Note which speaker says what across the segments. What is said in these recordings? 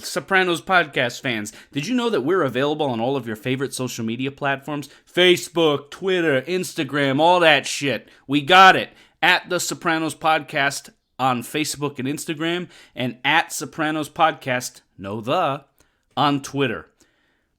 Speaker 1: Sopranos podcast fans. Did you know that we're available on all of your favorite social media platforms? Facebook, Twitter, Instagram, all that shit. We got it. At The Sopranos Podcast on Facebook and Instagram, and at Sopranos Podcast, on Twitter.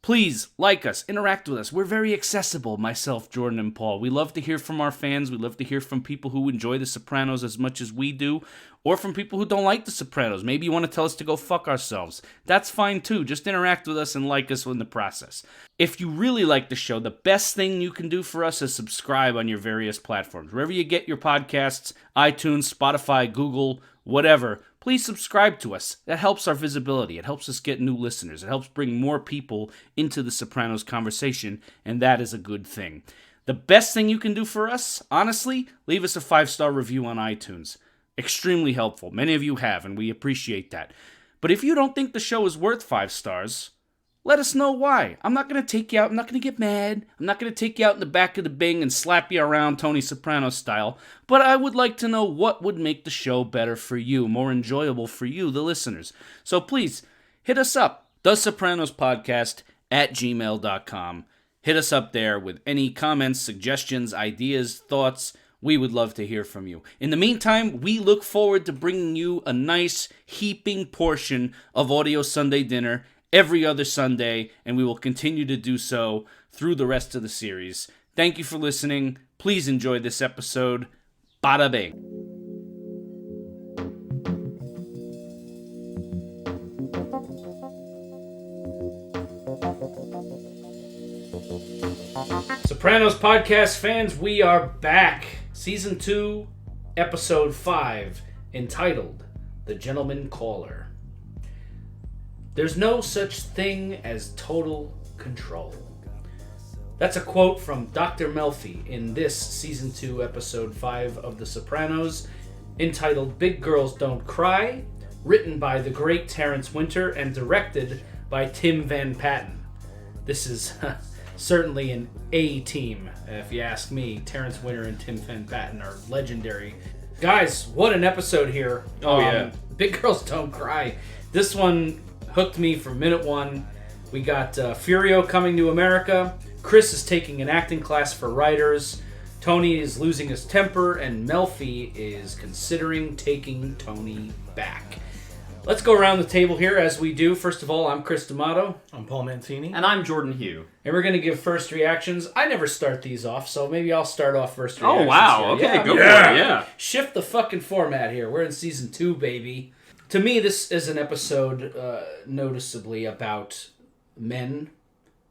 Speaker 1: Please like us, interact with us. We're very accessible, myself, Jordan, and Paul. We love to hear from our fans. We love to hear from people who enjoy The Sopranos as much as we do, or from people who don't like The Sopranos. Maybe you want to tell us to go fuck ourselves. That's fine too. Just interact with us and like us in the process. If you really like the show, the best thing you can do for us is subscribe on your various platforms. Wherever you get your podcasts, iTunes, Spotify, Google, whatever, please subscribe to us. That helps our visibility. It helps us get new listeners. It helps bring more people into the Sopranos conversation, and that is a good thing. The best thing you can do for us, honestly, leave us a 5-star review on iTunes. Extremely helpful. Many of you have, and we appreciate that. But if you don't think the show is worth 5 stars, let us know why. I'm not going to take you out. I'm not going to get mad. I'm not going to take you out in the back of the Bing and slap you around Tony Soprano style. But I would like to know what would make the show better for you, more enjoyable for you, the listeners. So please, hit us up. TheSopranosPodcast at gmail.com. Hit us up there with any comments, suggestions, ideas, thoughts. We would love to hear from you. In the meantime, we look forward to bringing you a nice, heaping portion of Audio Sunday Dinner every other Sunday, and we will continue to do so through the rest of the series. Thank you for listening. Please enjoy this episode. Bada bing. Sopranos podcast fans, we are back. Season 2, Episode 5, entitled The Gentleman Caller. There's no such thing as total control. That's a quote from Dr. Melfi in this Season 2, Episode 5 of The Sopranos, entitled Big Girls Don't Cry, written by the great Terrence Winter and directed by Tim Van Patten. This is certainly an A-team, if you ask me. Terrence Winter and Tim Van Patten are legendary. Guys, what an episode here.
Speaker 2: Yeah.
Speaker 1: Big Girls Don't Cry. This one hooked me from minute one. We got Furio coming to America. Chris is taking an acting class for writers. Tony is losing his temper, and Melfi is considering taking Tony back. Let's go around the table here as we do. First of all, I'm Chris D'Amato.
Speaker 3: I'm Paul Mancini.
Speaker 2: And I'm Jordan Hugh.
Speaker 1: And we're going to give first reactions. I never start these off, so maybe I'll start off first reactions.
Speaker 2: Oh, wow.
Speaker 1: Here.
Speaker 2: Okay,
Speaker 1: yeah,
Speaker 2: go for it. Yeah.
Speaker 1: Shift the fucking format here. We're in Season 2, baby. To me, this is an episode noticeably about men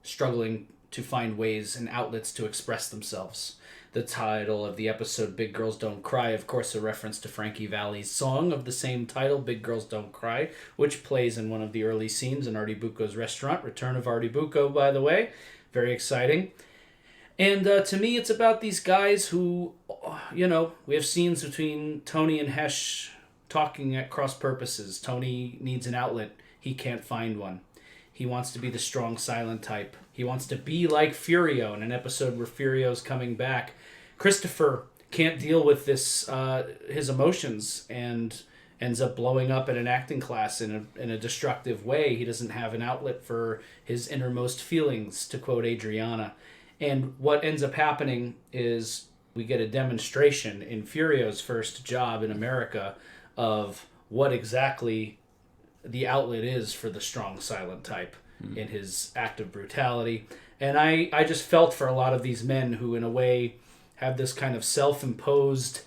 Speaker 1: struggling to find ways and outlets to express themselves. The title of the episode, Big Girls Don't Cry, of course, a reference to Frankie Valli's song of the same title, Big Girls Don't Cry, which plays in one of the early scenes in Artibuco's restaurant. Return of Artibuco, by the way. Very exciting. And to me, it's about these guys who, we have scenes between Tony and Hesh talking at cross purposes. Tony needs an outlet. He can't find one. He wants to be the strong, silent type. He wants to be like Furio in an episode where Furio's coming back. Christopher can't deal with this, his emotions, and ends up blowing up at an acting class in a destructive way. He doesn't have an outlet for his innermost feelings, to quote Adriana. And what ends up happening is we get a demonstration in Furio's first job in America of what exactly the outlet is for the strong, silent type in his act of brutality. And I just felt for a lot of these men who, in a way, have this kind of self-imposed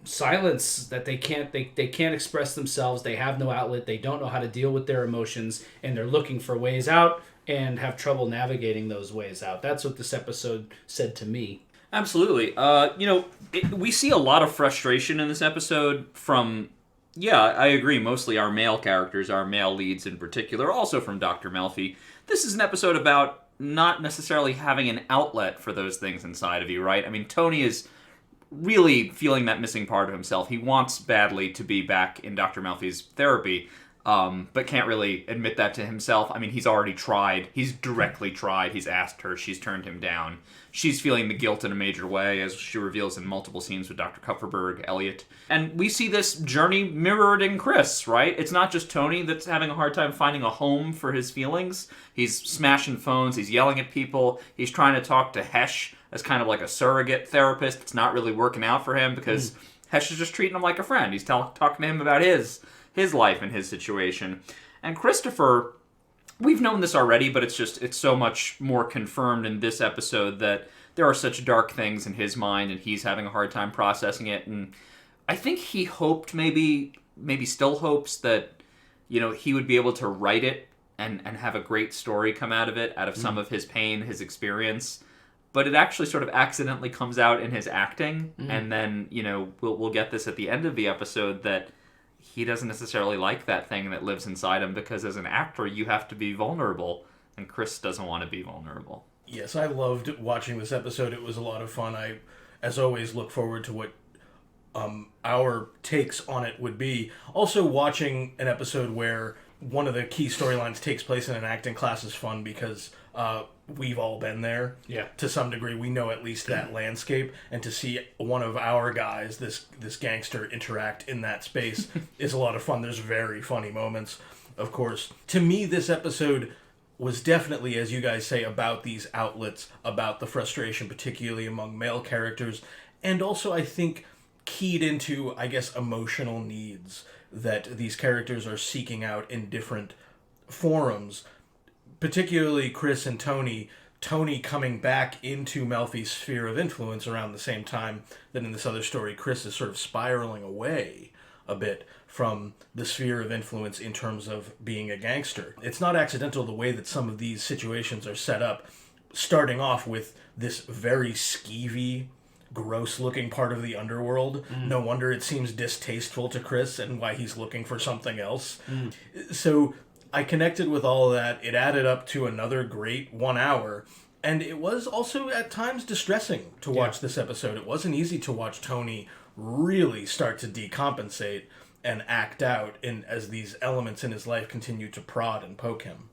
Speaker 1: silence that they can't express themselves. They have no outlet. They don't know how to deal with their emotions, and they're looking for ways out and have trouble navigating those ways out. That's what this episode said to me.
Speaker 2: Absolutely. We see a lot of frustration in this episode from, I agree, mostly our male characters, our male leads in particular, also from Dr. Melfi. This is an episode about not necessarily having an outlet for those things inside of you, right? I mean, Tony is really feeling that missing part of himself. He wants badly to be back in Dr. Melfi's therapy, but can't really admit that to himself. I mean, he's already tried. He's directly tried. He's asked her. She's turned him down. She's feeling the guilt in a major way, as she reveals in multiple scenes with Dr. Kupferberg, Elliot. And we see this journey mirrored in Chris, right? It's not just Tony that's having a hard time finding a home for his feelings. He's smashing phones. He's yelling at people. He's trying to talk to Hesh as kind of like a surrogate therapist. It's not really working out for him because Hesh is just treating him like a friend. He's talking to him about his life and his situation. And Christopher, we've known this already, but it's so much more confirmed in this episode that there are such dark things in his mind and he's having a hard time processing it. And I think he hoped, maybe still hopes, that, he would be able to write it and have a great story come out of some of his pain, his experience. But it actually sort of accidentally comes out in his acting. And then, we'll get this at the end of the episode, that he doesn't necessarily like that thing that lives inside him, because as an actor, you have to be vulnerable, and Chris doesn't want to be vulnerable.
Speaker 3: Yes, I loved watching this episode. It was a lot of fun. I, as always, look forward to what our takes on it would be. Also, watching an episode where one of the key storylines takes place in an acting class is fun, because we've all been there.
Speaker 1: Yeah.
Speaker 3: To some degree, we know at least that landscape, and to see one of our guys, this gangster, interact in that space is a lot of fun. There's very funny moments, of course. To me, this episode was definitely, as you guys say, about these outlets, about the frustration, particularly among male characters, and also, I think, keyed into, I guess, emotional needs that these characters are seeking out in different forums. Particularly Chris and Tony coming back into Melfi's sphere of influence around the same time that in this other story, Chris is sort of spiraling away a bit from the sphere of influence in terms of being a gangster. It's not accidental the way that some of these situations are set up, starting off with this very skeevy, gross-looking part of the underworld. No wonder it seems distasteful to Chris and why he's looking for something else. So I connected with all of that. It added up to another great 1 hour. And it was also at times distressing to watch this episode. It wasn't easy to watch Tony really start to decompensate and act out as these elements in his life continue to prod and poke him.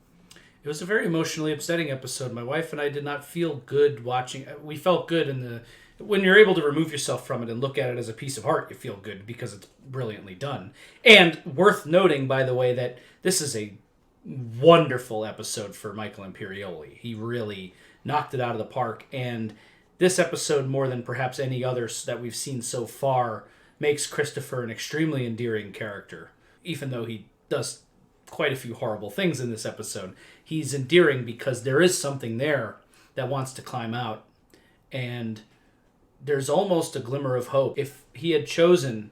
Speaker 1: It was a very emotionally upsetting episode. My wife and I did not feel good watching. We felt good when you're able to remove yourself from it and look at it as a piece of art, you feel good because it's brilliantly done. And worth noting, by the way, that this is a wonderful episode for Michael Imperioli. He really knocked it out of the park, and this episode, more than perhaps any others that we've seen so far, makes Christopher an extremely endearing character. Even though he does quite a few horrible things in this episode, he's endearing because there is something there that wants to climb out, and there's almost a glimmer of hope. If he had chosen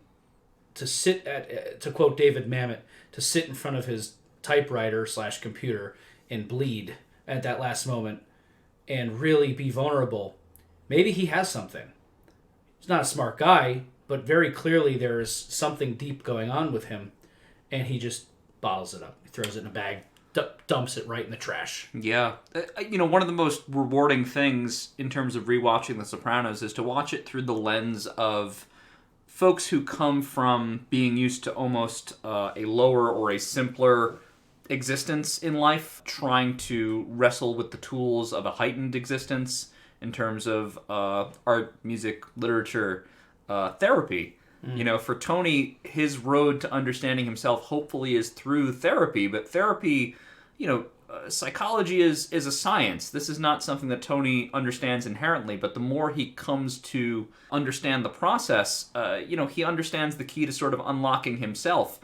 Speaker 1: to to quote David Mamet, to sit in front of his typewriter/computer and bleed at that last moment and really be vulnerable, maybe he has something. He's not a smart guy, but very clearly there's something deep going on with him, and he just bottles it up. He throws it in a bag, dumps it right in the trash.
Speaker 2: Yeah. One of the most rewarding things in terms of rewatching The Sopranos is to watch it through the lens of folks who come from being used to almost a lower or a simpler existence in life, trying to wrestle with the tools of a heightened existence in terms of art, music, literature, therapy. For Tony, his road to understanding himself hopefully is through therapy, but therapy, psychology is a science. This is not something that Tony understands inherently, but the more he comes to understand the process, he understands the key to sort of unlocking himself.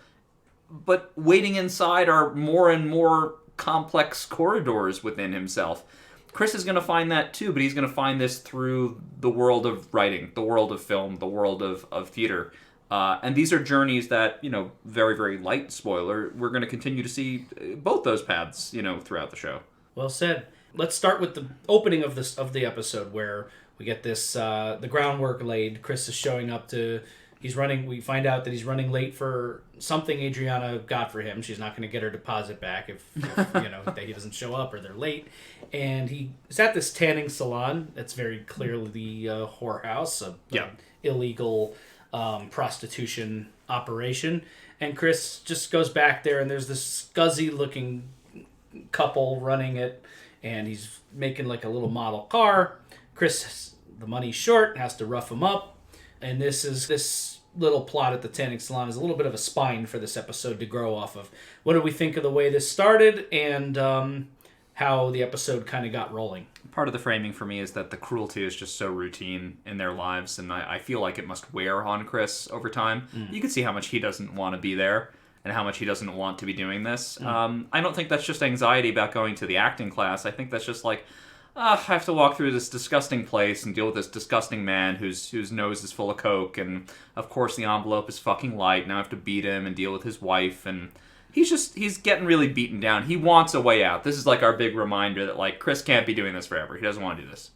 Speaker 2: But waiting inside are more and more complex corridors within himself. Chris is going to find that too, but he's going to find this through the world of writing, the world of film, the world of theater. And these are journeys that, very, very light spoiler, we're going to continue to see both those paths, throughout the show.
Speaker 1: Well said. Let's start with the opening of the episode, where we get this, the groundwork laid. Chris is showing up to... we find out that he's running late for something Adriana got for him. She's not going to get her deposit back if that he doesn't show up or they're late. And he's at this tanning salon that's very clearly the whorehouse, illegal prostitution operation. And Chris just goes back there, and there's this scuzzy-looking couple running it, and he's making like a little model car. Chris, the money's short, has to rough him up. And this little plot at the tanning salon is a little bit of a spine for this episode to grow off of. What do we think of the way this started, and how the episode kind of got rolling?
Speaker 2: Part of the framing for me is that the cruelty is just so routine in their lives, and I feel like it must wear on Chris over time. You can see how much he doesn't want to be there and how much he doesn't want to be doing this. I don't think that's just anxiety about going to the acting class. I think that's just like, I have to walk through this disgusting place and deal with this disgusting man whose nose is full of coke, and of course the envelope is fucking light. Now I have to beat him and deal with his wife, and he's getting really beaten down. He wants a way out. This is like our big reminder that like Chris can't be doing this forever. He doesn't want to do this.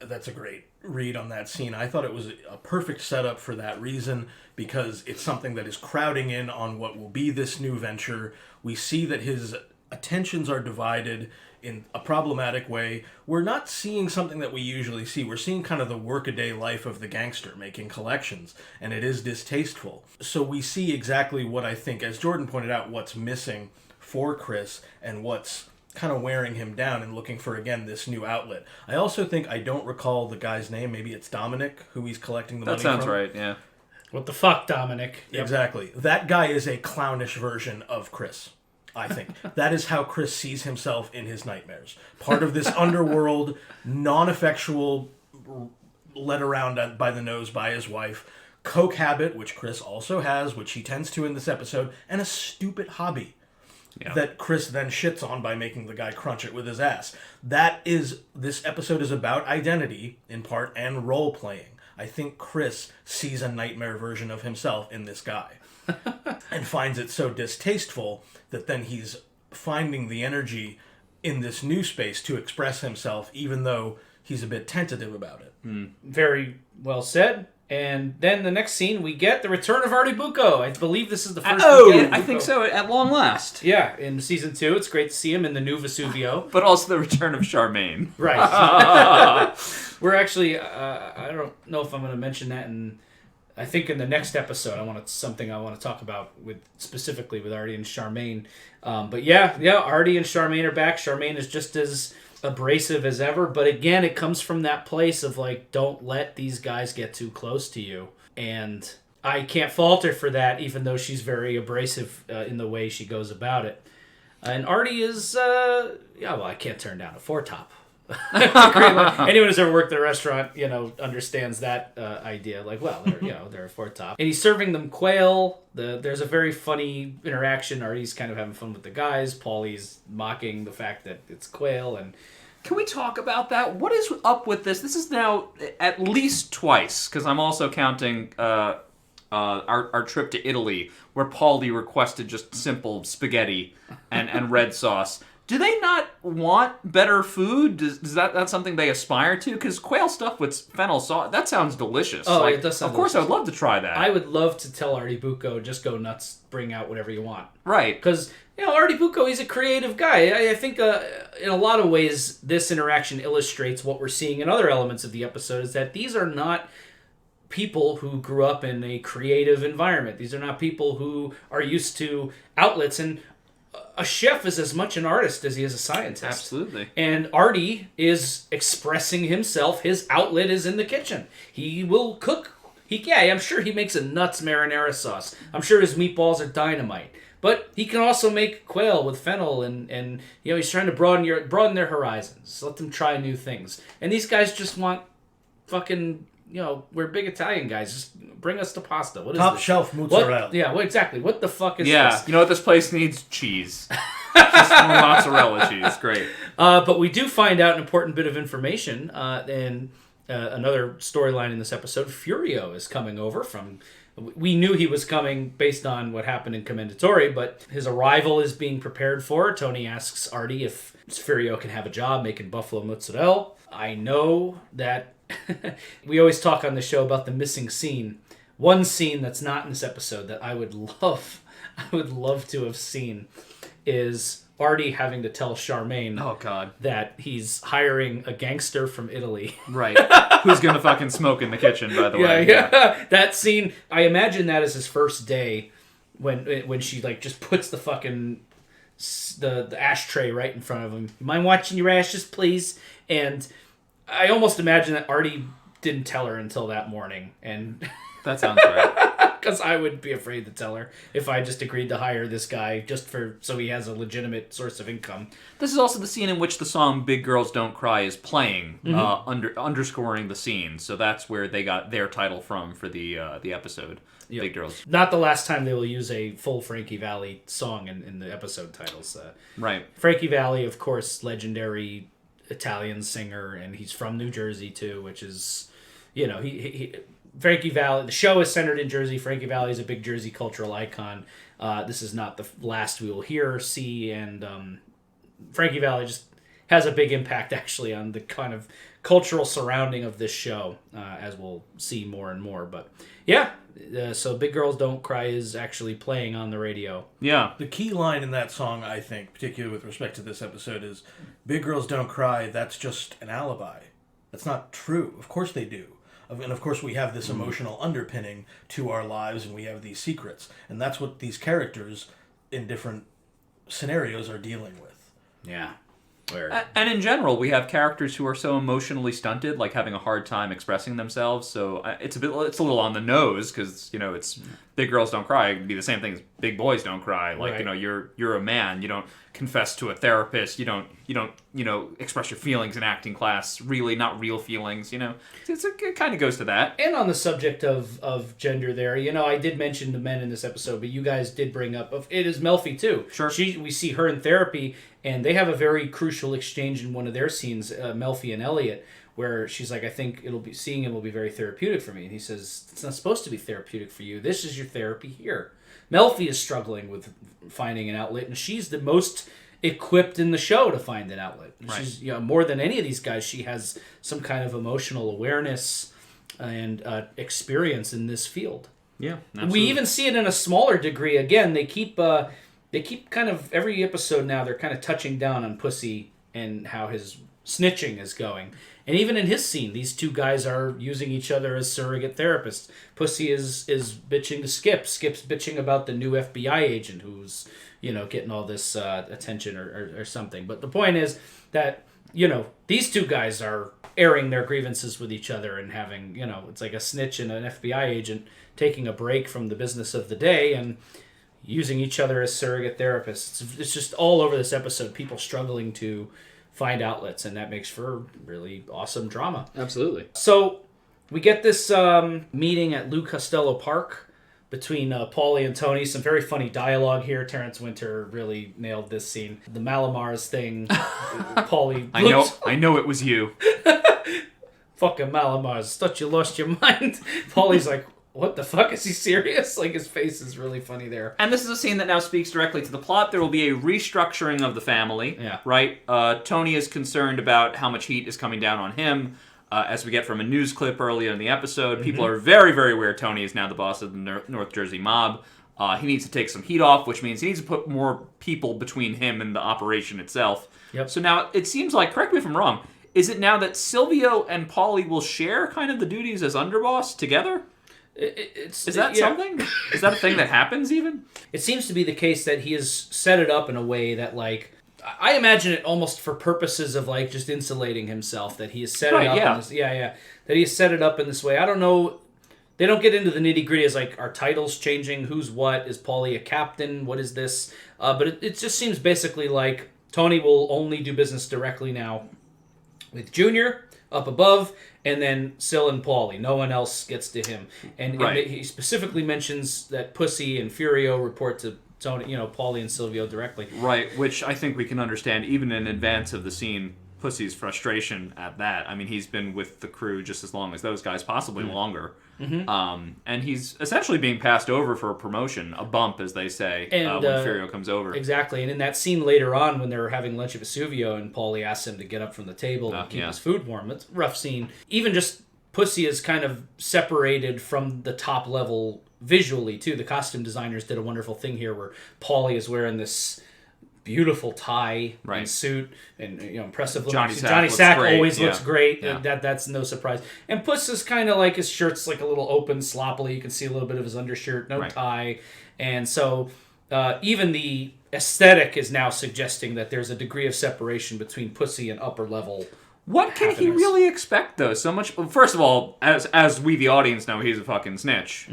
Speaker 3: That's a great read on that scene. I thought it was a perfect setup for that reason, because it's something that is crowding in on what will be this new venture. We see that his attentions are divided in a problematic way. We're not seeing something that we usually see. We're seeing kind of the workaday life of the gangster making collections, and it is distasteful. So we see exactly what I think, as Jordan pointed out, what's missing for Chris and what's kind of wearing him down and looking for, again, this new outlet. I also think, I don't recall the guy's name, maybe it's Dominic, who he's collecting the money from.
Speaker 2: That sounds right, yeah.
Speaker 1: What the fuck, Dominic?
Speaker 3: Yep. Exactly. That guy is a clownish version of Chris, I think. That is how Chris sees himself in his nightmares. Part of this underworld, non-effectual, led around by the nose by his wife, coke habit, which Chris also has, which he tends to in this episode, and a stupid hobby. Yeah. That Chris then shits on by making the guy crunch it with his ass. This episode is about identity, in part, and role-playing. I think Chris sees a nightmare version of himself in this guy. And finds it so distasteful that then he's finding the energy in this new space to express himself, even though he's a bit tentative about it.
Speaker 1: Very well said. And then the next scene, we get the Return of Artibuco. I believe this is the first.
Speaker 2: I think so. At long last.
Speaker 1: Yeah, in season 2, it's great to see him in the new Vesuvio.
Speaker 2: But also the return of Charmaine.
Speaker 1: Right. We're actually. I don't know if I'm going to mention that, and I think in the next episode, I want to talk about specifically with Artie and Charmaine. But yeah, Artie and Charmaine are back. Charmaine is just as abrasive as ever, but again, it comes from that place of like, don't let these guys get too close to you, and I can't fault her for that, even though she's very abrasive in the way she goes about it. And Artie is I can't turn down a 4-top. Anyone who's ever worked at a restaurant, understands that idea. Like, well, they're a 4-top, and he's serving them quail. There's a very funny interaction. Artie's kind of having fun with the guys. Paulie's mocking the fact that it's quail. And
Speaker 2: can we talk about that? What is up with this? This is now at least twice, because I'm also counting our trip to Italy, where Paulie requested just simple spaghetti and red sauce. Do they not want better food? Is that's something they aspire to? Because quail stuff with fennel sauce, that sounds delicious.
Speaker 1: Oh, it does sound
Speaker 2: Of course,
Speaker 1: delicious.
Speaker 2: I would love to try that.
Speaker 1: I would love to tell Artibuco, just go nuts, bring out whatever you want.
Speaker 2: Right.
Speaker 1: Because, Artibuco, he's a creative guy. I think in a lot of ways, this interaction illustrates what we're seeing in other elements of the episode, is that these are not people who grew up in a creative environment. These are not people who are used to outlets, and a chef is as much an artist as he is a scientist.
Speaker 2: Absolutely.
Speaker 1: And Artie is expressing himself. His outlet is in the kitchen. He will cook. I'm sure he makes a nuts marinara sauce. I'm sure his meatballs are dynamite. But he can also make quail with fennel, and he's trying to broaden their horizons. Let them try new things. And these guys just want fucking, we're big Italian guys. Just bring us the pasta. What is
Speaker 3: Top
Speaker 1: this?
Speaker 3: shelf mozzarella.
Speaker 1: Exactly. What the fuck is this?
Speaker 2: Yeah, you know what this place needs? Cheese. Just more mozzarella cheese. Great.
Speaker 1: But we do find out an important bit of information, and another storyline in this episode. Furio is coming over from... We knew he was coming based on what happened in Commendatore, but his arrival is being prepared for. Tony asks Artie if Furio can have a job making buffalo mozzarella. I know that we always talk on the show about the missing scene. One scene that's not in this episode that I would love to have seen is Artie having to tell Charmaine that he's hiring a gangster from Italy.
Speaker 2: Right. Who's going to fucking smoke in the kitchen, by the way.
Speaker 1: Yeah. That scene, I imagine that as his first day when she like just puts the fucking the ashtray right in front of him. You mind watching your ashes, please? And I almost imagine that Artie didn't tell her until that morning, and
Speaker 2: That sounds right.
Speaker 1: because I would be afraid to tell her if I just agreed to hire this guy just so he has a legitimate source of income.
Speaker 2: This is also the scene in which the song "Big Girls Don't Cry" is playing, underscoring the scene. So that's where they got their title from for the episode. Yep. Big Girls.
Speaker 1: Not the last time they will use a full Frankie Valli song in the episode titles.
Speaker 2: Right.
Speaker 1: Frankie Valli, of course, legendary Italian singer, and he's from New Jersey too, which is, he Frankie Valli. The show is centered in Jersey. Frankie Valli is a big Jersey cultural icon. This is not the last we will hear or see, and Frankie Valli just has a big impact actually on the kind of cultural surrounding of this show, as we'll see more and more. But yeah, so Big Girls Don't Cry is actually playing on the radio.
Speaker 2: Yeah.
Speaker 3: The key line in that song, I think, particularly with respect to this episode, is "Big girls don't cry, that's just an alibi." That's not true. Of course they do. And of course we have this emotional underpinning to our lives, and we have these secrets. And that's what these characters in different scenarios are dealing with.
Speaker 1: Yeah.
Speaker 2: And in general, we have characters who are so emotionally stunted, like having a hard time expressing themselves. So it's a little on the nose because it's big girls don't cry. It could be the same thing as big boys don't cry. Like
Speaker 1: right.
Speaker 2: You're a man. You don't confess to a therapist. You don't express your feelings in acting class. Really, not real feelings. It kind of goes to that.
Speaker 1: And on the subject of gender, there, I did mention the men in this episode, but you guys did bring up it is Melfi too.
Speaker 2: Sure.
Speaker 1: We see her in therapy. And they have a very crucial exchange in one of their scenes, Melfi and Elliot, where she's like, "I think seeing him will be very therapeutic for me." And he says, "It's not supposed to be therapeutic for you. This is your therapy here." Melfi is struggling with finding an outlet, and she's the most equipped in the show to find an outlet.
Speaker 2: Right.
Speaker 1: She's more than any of these guys, she has some kind of emotional awareness and experience in this field.
Speaker 2: Yeah, absolutely.
Speaker 1: We even see it in a smaller degree. Again, they keep kind of, every episode now, they're kind of touching down on Pussy and how his snitching is going. And even in his scene, these two guys are using each other as surrogate therapists. Pussy is bitching to Skip. Skip's bitching about the new FBI agent who's, getting all this attention or something. But the point is that, these two guys are airing their grievances with each other and having, it's like a snitch and an FBI agent taking a break from the business of the day and using each other as surrogate therapists. It's just all over this episode, people struggling to find outlets, and that makes for really awesome drama.
Speaker 2: Absolutely.
Speaker 1: So we get this meeting at Lou Costello Park between Paulie and Tony. Some very funny dialogue here. Terrence Winter really nailed this scene. The Malamars thing. Paulie.
Speaker 2: I know it was you.
Speaker 1: Fucking Malamars. Thought you lost your mind. Paulie's like, what the fuck? Is he serious? Like, his face is really funny there.
Speaker 2: And this is a scene that now speaks directly to the plot. There will be a restructuring of the family.
Speaker 1: Yeah.
Speaker 2: Right? Tony is concerned about how much heat is coming down on him. As we get from a news clip earlier in the episode, people are very, very aware Tony is now the boss of the North Jersey mob. He needs to take some heat off, which means he needs to put more people between him and the operation itself.
Speaker 1: Yep.
Speaker 2: So now it seems like, correct me if I'm wrong, is it now that Silvio and Paulie will share kind of the duties as underboss together? Is that something? Is that a thing that happens even?
Speaker 1: It seems to be the case that he has set it up in a way that, like, I imagine it almost for purposes of, like, just insulating himself, that he has set it up in this, that he has set it up in this way. I don't know. They don't get into the nitty-gritty as, like, are titles changing? Who's what? Is Paulie a captain? What is this? But it just seems basically like Tony will only do business directly now with Junior up above, and then Sil and Paulie. No one else gets to him. And he specifically mentions that Pussy and Furio report to Tony, Paulie and Silvio directly.
Speaker 2: Right, which I think we can understand even in advance of the scene, Pussy's frustration at that. I mean, he's been with the crew just as long as those guys, possibly longer. Mm-hmm. And he's essentially being passed over for a promotion, a bump, as they say, when Furio comes over.
Speaker 1: Exactly, and in that scene later on when they're having lunch at Vesuvio and Paulie asks him to get up from the table and keep his food warm, it's a rough scene. Even just Pussy is kind of separated from the top level visually, too. The costume designers did a wonderful thing here where Paulie is wearing this beautiful tie
Speaker 2: Right.
Speaker 1: and suit and impressive looking.
Speaker 2: Johnny Sack
Speaker 1: Johnny
Speaker 2: looks
Speaker 1: Sack
Speaker 2: great,
Speaker 1: always
Speaker 2: yeah.
Speaker 1: looks great.
Speaker 2: Yeah.
Speaker 1: That's no surprise. And Puss is kind of like his shirt's like a little open sloppily. You can see a little bit of his undershirt, no
Speaker 2: Right.
Speaker 1: tie, and so even the aesthetic is now suggesting that there's a degree of separation between Pussy and upper level.
Speaker 2: What can he
Speaker 1: happiness.
Speaker 2: really expect, though? So much. First of all, as we the audience know, he's a fucking snitch.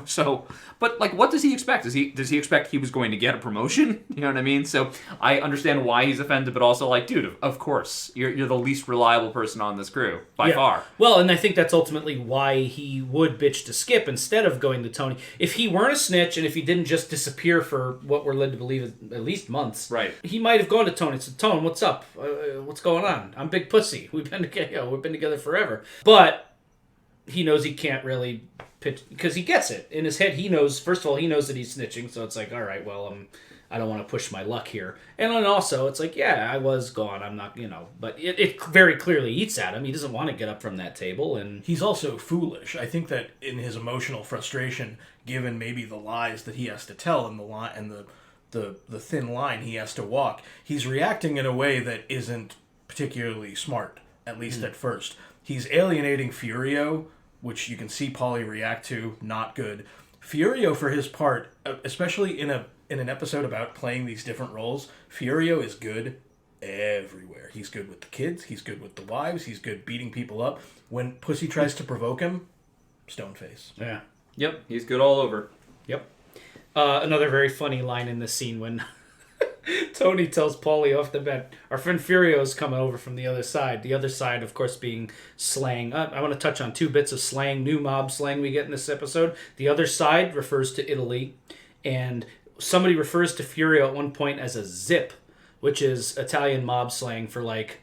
Speaker 2: So, but like, what does he expect? Does he expect he was going to get a promotion? You know what I mean? So I understand why he's offended, but also like, dude, of course, you're the least reliable person on this crew by far.
Speaker 1: Well, and I think that's ultimately why he would bitch to Skip instead of going to Tony. If he weren't a snitch and if he didn't just disappear for what we're led to believe is at least months,
Speaker 2: Right.
Speaker 1: he might have gone to Tony and said, "Tone, what's up? What's going on? I'm Big Pussy. We've been together forever." But he knows he can't really pitch because he gets it in his head. He knows. First of all, he knows that he's snitching, so it's like, all right, well, I don't want to push my luck here. And then also, it's like, yeah, I was gone. I'm not, but it very clearly eats at him. He doesn't want to get up from that table, and
Speaker 3: He's also foolish. I think that in his emotional frustration, given maybe the lies that he has to tell and the line and the thin line he has to walk, he's reacting in a way that isn't particularly smart, at least at first. He's alienating Furio, which you can see Paulie react to, not good. Furio, for his part, especially in an episode about playing these different roles, Furio is good everywhere. He's good with the kids, he's good with the wives, he's good beating people up. When Pussy tries to provoke him, stone face.
Speaker 1: yeah.
Speaker 2: Yep, he's good all over.
Speaker 1: Yep. Another very funny line in this scene when Tony tells Paulie off the bat, our friend Furio's coming over from the other side. The other side, of course, being slang. I want to touch on 2 bits of slang, new mob slang we get in this episode. The other side refers to Italy, and somebody refers to Furio at one point as a zip, which is Italian mob slang for like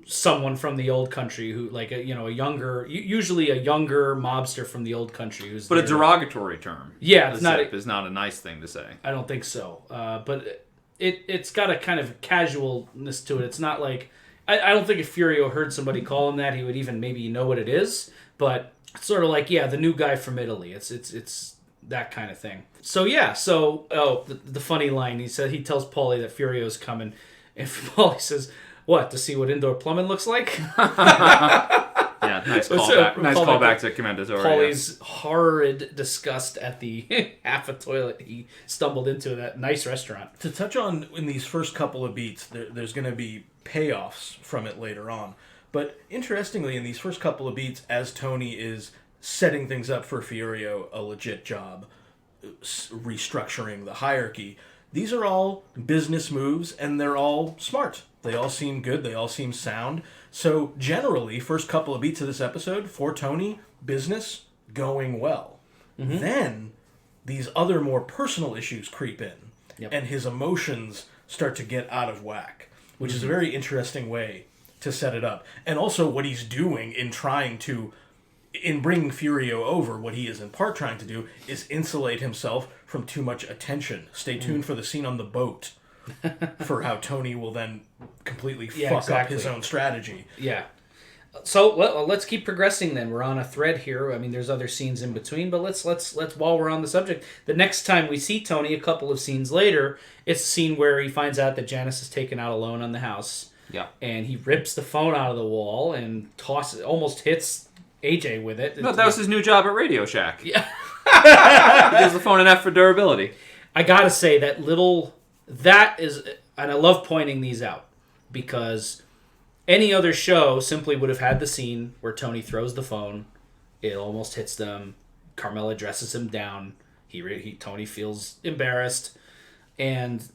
Speaker 1: someone from the old country who like usually a younger mobster from the old country who's
Speaker 2: But a
Speaker 1: there.
Speaker 2: derogatory term.
Speaker 1: Yeah, it's
Speaker 2: A
Speaker 1: not
Speaker 2: zip is not a nice thing to say.
Speaker 1: I don't think so. But it's got a kind of casualness to it. It's not like I don't think if Furio heard somebody call him that, he would even maybe know what it is. But it's sort of like, yeah, the new guy from Italy. It's that kind of thing. So yeah. The funny line he tells Paulie that Furio's coming, and Paulie says, "What, to see what indoor plumbing looks like?"
Speaker 2: Yeah, nice callback. Nice callback to Commendatore.
Speaker 1: Paulie's horrid disgust at the half a toilet he stumbled into that nice restaurant.
Speaker 3: To touch on in these first couple of beats, there's going to be payoffs from it later on. But interestingly, in these first couple of beats, as Tony is setting things up for Furio, a legit job, restructuring the hierarchy, these are all business moves and they're all smart. They all seem good. They all seem sound. So generally, first couple of beats of this episode, for Tony, business going well. Mm-hmm. Then these other more personal issues creep in.
Speaker 1: Yep.
Speaker 3: And his emotions start to get out of whack, which is a very interesting way to set it up. And also what he's doing in bringing Furio over, what he is in part trying to do is insulate himself from too much attention. Stay tuned for the scene on the boat for how Tony will then completely fuck up his own strategy.
Speaker 1: Yeah. So let's keep progressing then. We're on a thread here. I mean, there's other scenes in between, but let's while we're on the subject, the next time we see Tony, a couple of scenes later, it's a scene where he finds out that Janice is taken out alone on the house.
Speaker 2: Yeah.
Speaker 1: And he rips the phone out of the wall and almost hits AJ with it.
Speaker 2: No, that was his new job at Radio Shack.
Speaker 1: Yeah.
Speaker 2: He gives the phone an F for durability.
Speaker 1: I gotta say that is, and I love pointing these out because any other show simply would have had the scene where Tony throws the phone, it almost hits them, Carmela dresses him down, Tony feels embarrassed, and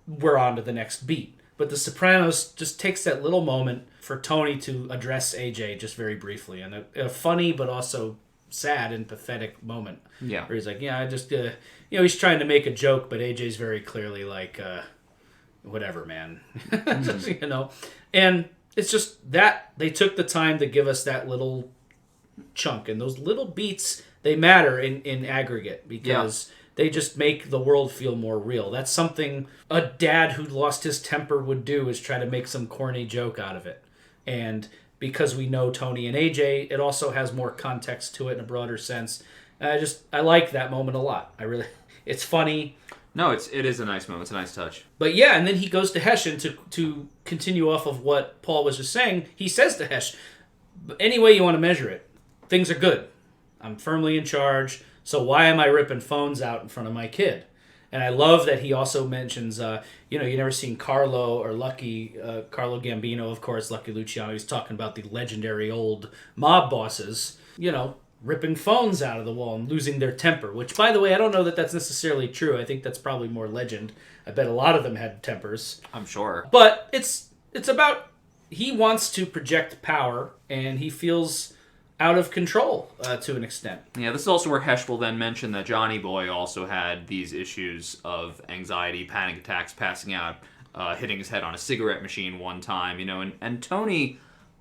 Speaker 1: we're on to the next beat. But The Sopranos just takes that little moment for Tony to address AJ just very briefly, and a funny but also sad and pathetic moment.
Speaker 2: Yeah.
Speaker 1: Where he's like, yeah, I just, he's trying to make a joke, but AJ's very clearly like, whatever, man. And it's just that they took the time to give us that little chunk, and those little beats, they matter in aggregate because they just make the world feel more real. That's something a dad who lost his temper would do, is try to make some corny joke out of it. And because we know Tony and AJ, it also has more context to it in a broader sense. I like that moment a lot. It's funny.
Speaker 2: No, it is a nice moment. It's a nice touch.
Speaker 1: But yeah, and then he goes to Hesh, and to continue off of what Paul was just saying, he says to Hesh, any way you want to measure it, things are good. I'm firmly in charge, so why am I ripping phones out in front of my kid? And I love that he also mentions, you never seen Carlo or Lucky, Carlo Gambino, of course, Lucky Luciano. He's talking about the legendary old mob bosses, ripping phones out of the wall and losing their temper, which, by the way, I don't know that that's necessarily true. I think that's probably more legend. I bet a lot of them had tempers.
Speaker 2: I'm sure.
Speaker 1: But it's about he wants to project power, and he feels out of control to an extent.
Speaker 2: Yeah, this is also where Hesh will then mention that Johnny Boy also had these issues of anxiety, panic attacks, passing out, hitting his head on a cigarette machine one time, and Tony...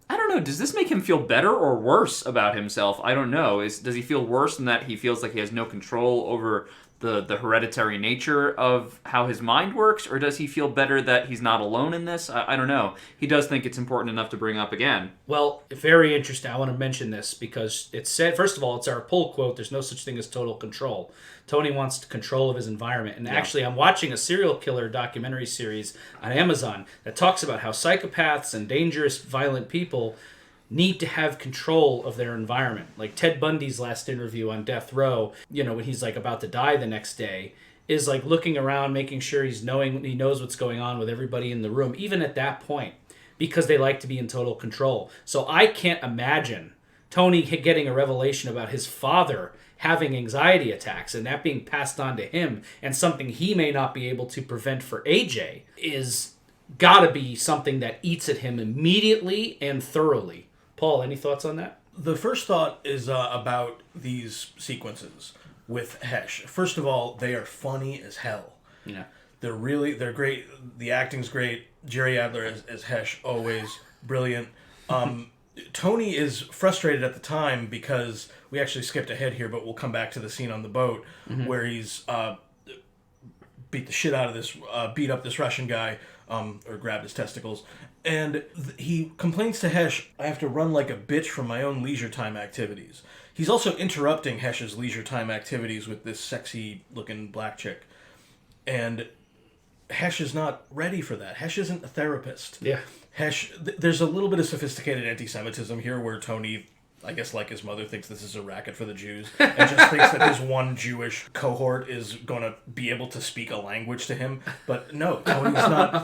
Speaker 2: I don't know, does this make him feel better or worse about himself? I don't know. Does he feel worse in that he feels like he has no control over the hereditary nature of how his mind works? Or does he feel better that he's not alone in this? I don't know. He does think it's important enough to bring up again.
Speaker 1: Well, very interesting. I want to mention this because it's said, first of all, it's our pull quote, there's no such thing as total control. Tony wants control of his environment. And actually, I'm watching a serial killer documentary series on Amazon that talks about how psychopaths and dangerous, violent people need to have control of their environment. Like Ted Bundy's last interview on death row, when he's like about to die the next day, is like looking around, making sure he knows what's going on with everybody in the room, even at that point, because they like to be in total control. So I can't imagine Tony getting a revelation about his father having anxiety attacks and that being passed on to him, and something he may not be able to prevent for AJ is gotta be something that eats at him immediately and thoroughly. Paul, any thoughts on that?
Speaker 3: The first thought is about these sequences with Hesh. First of all, they are funny as hell.
Speaker 1: Yeah.
Speaker 3: They're great. The acting's great. Jerry Adler as Hesh, always brilliant. Tony is frustrated at the time because we actually skipped ahead here, but we'll come back to the scene on the boat where he's beat the shit out of this, beat up this Russian guy, or grabbed his testicles. And he complains to Hesh, I have to run like a bitch from my own leisure time activities. He's also interrupting Hesh's leisure time activities with this sexy-looking black chick. And Hesh is not ready for that. Hesh isn't a therapist.
Speaker 1: Yeah.
Speaker 3: Hesh, there's a little bit of sophisticated anti-Semitism here where Tony, I guess like his mother, thinks this is a racket for the Jews and just thinks that his one Jewish cohort is going to be able to speak a language to him. But no,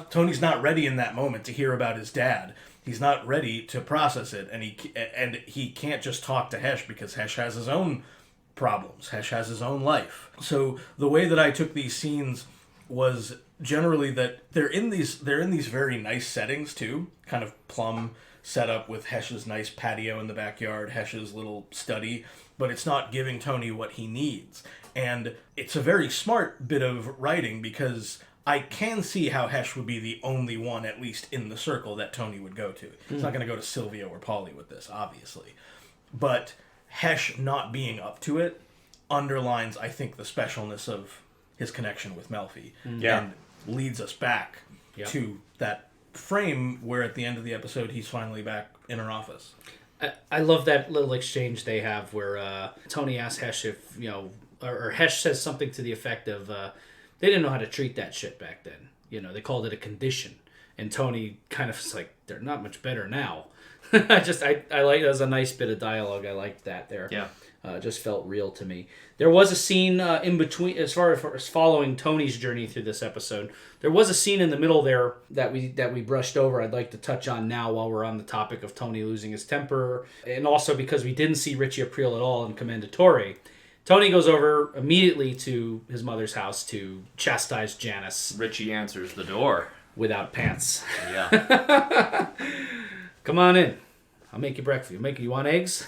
Speaker 3: Tony's not ready in that moment to hear about his dad. He's not ready to process it, and he can't just talk to Hesh because Hesh has his own problems. Hesh has his own life. So the way that I took these scenes was generally that they're in these very nice settings too, kind of plum setup with Hesh's nice patio in the backyard, Hesh's little study, but it's not giving Tony what he needs. And it's a very smart bit of writing because I can see how Hesh would be the only one, at least in the circle, that Tony would go to. He's not going to go to Silvio or Paulie with this, obviously. But Hesh not being up to it underlines, I think, the specialness of his connection with Melfi. And leads us back to that frame where at the end of the episode he's finally back in her office.
Speaker 1: I love that little exchange they have where Tony asks Hesh if, or Hesh says something to the effect of, they didn't know how to treat that shit back then. They called it a condition. And Tony kind of is like, they're not much better now. I like, that was a nice bit of dialogue. I liked that there.
Speaker 2: Yeah.
Speaker 1: Just felt real to me. There was a scene in between, as far as following Tony's journey through this episode. There was a scene in the middle there that we brushed over. I'd like to touch on now while we're on the topic of Tony losing his temper, and also because we didn't see Richie Aprile at all in Commendatore. Tony goes over immediately to his mother's house to chastise Janice.
Speaker 2: Richie answers the door
Speaker 1: without pants.
Speaker 2: Yeah.
Speaker 1: Come on in. I'll make you breakfast. You want eggs?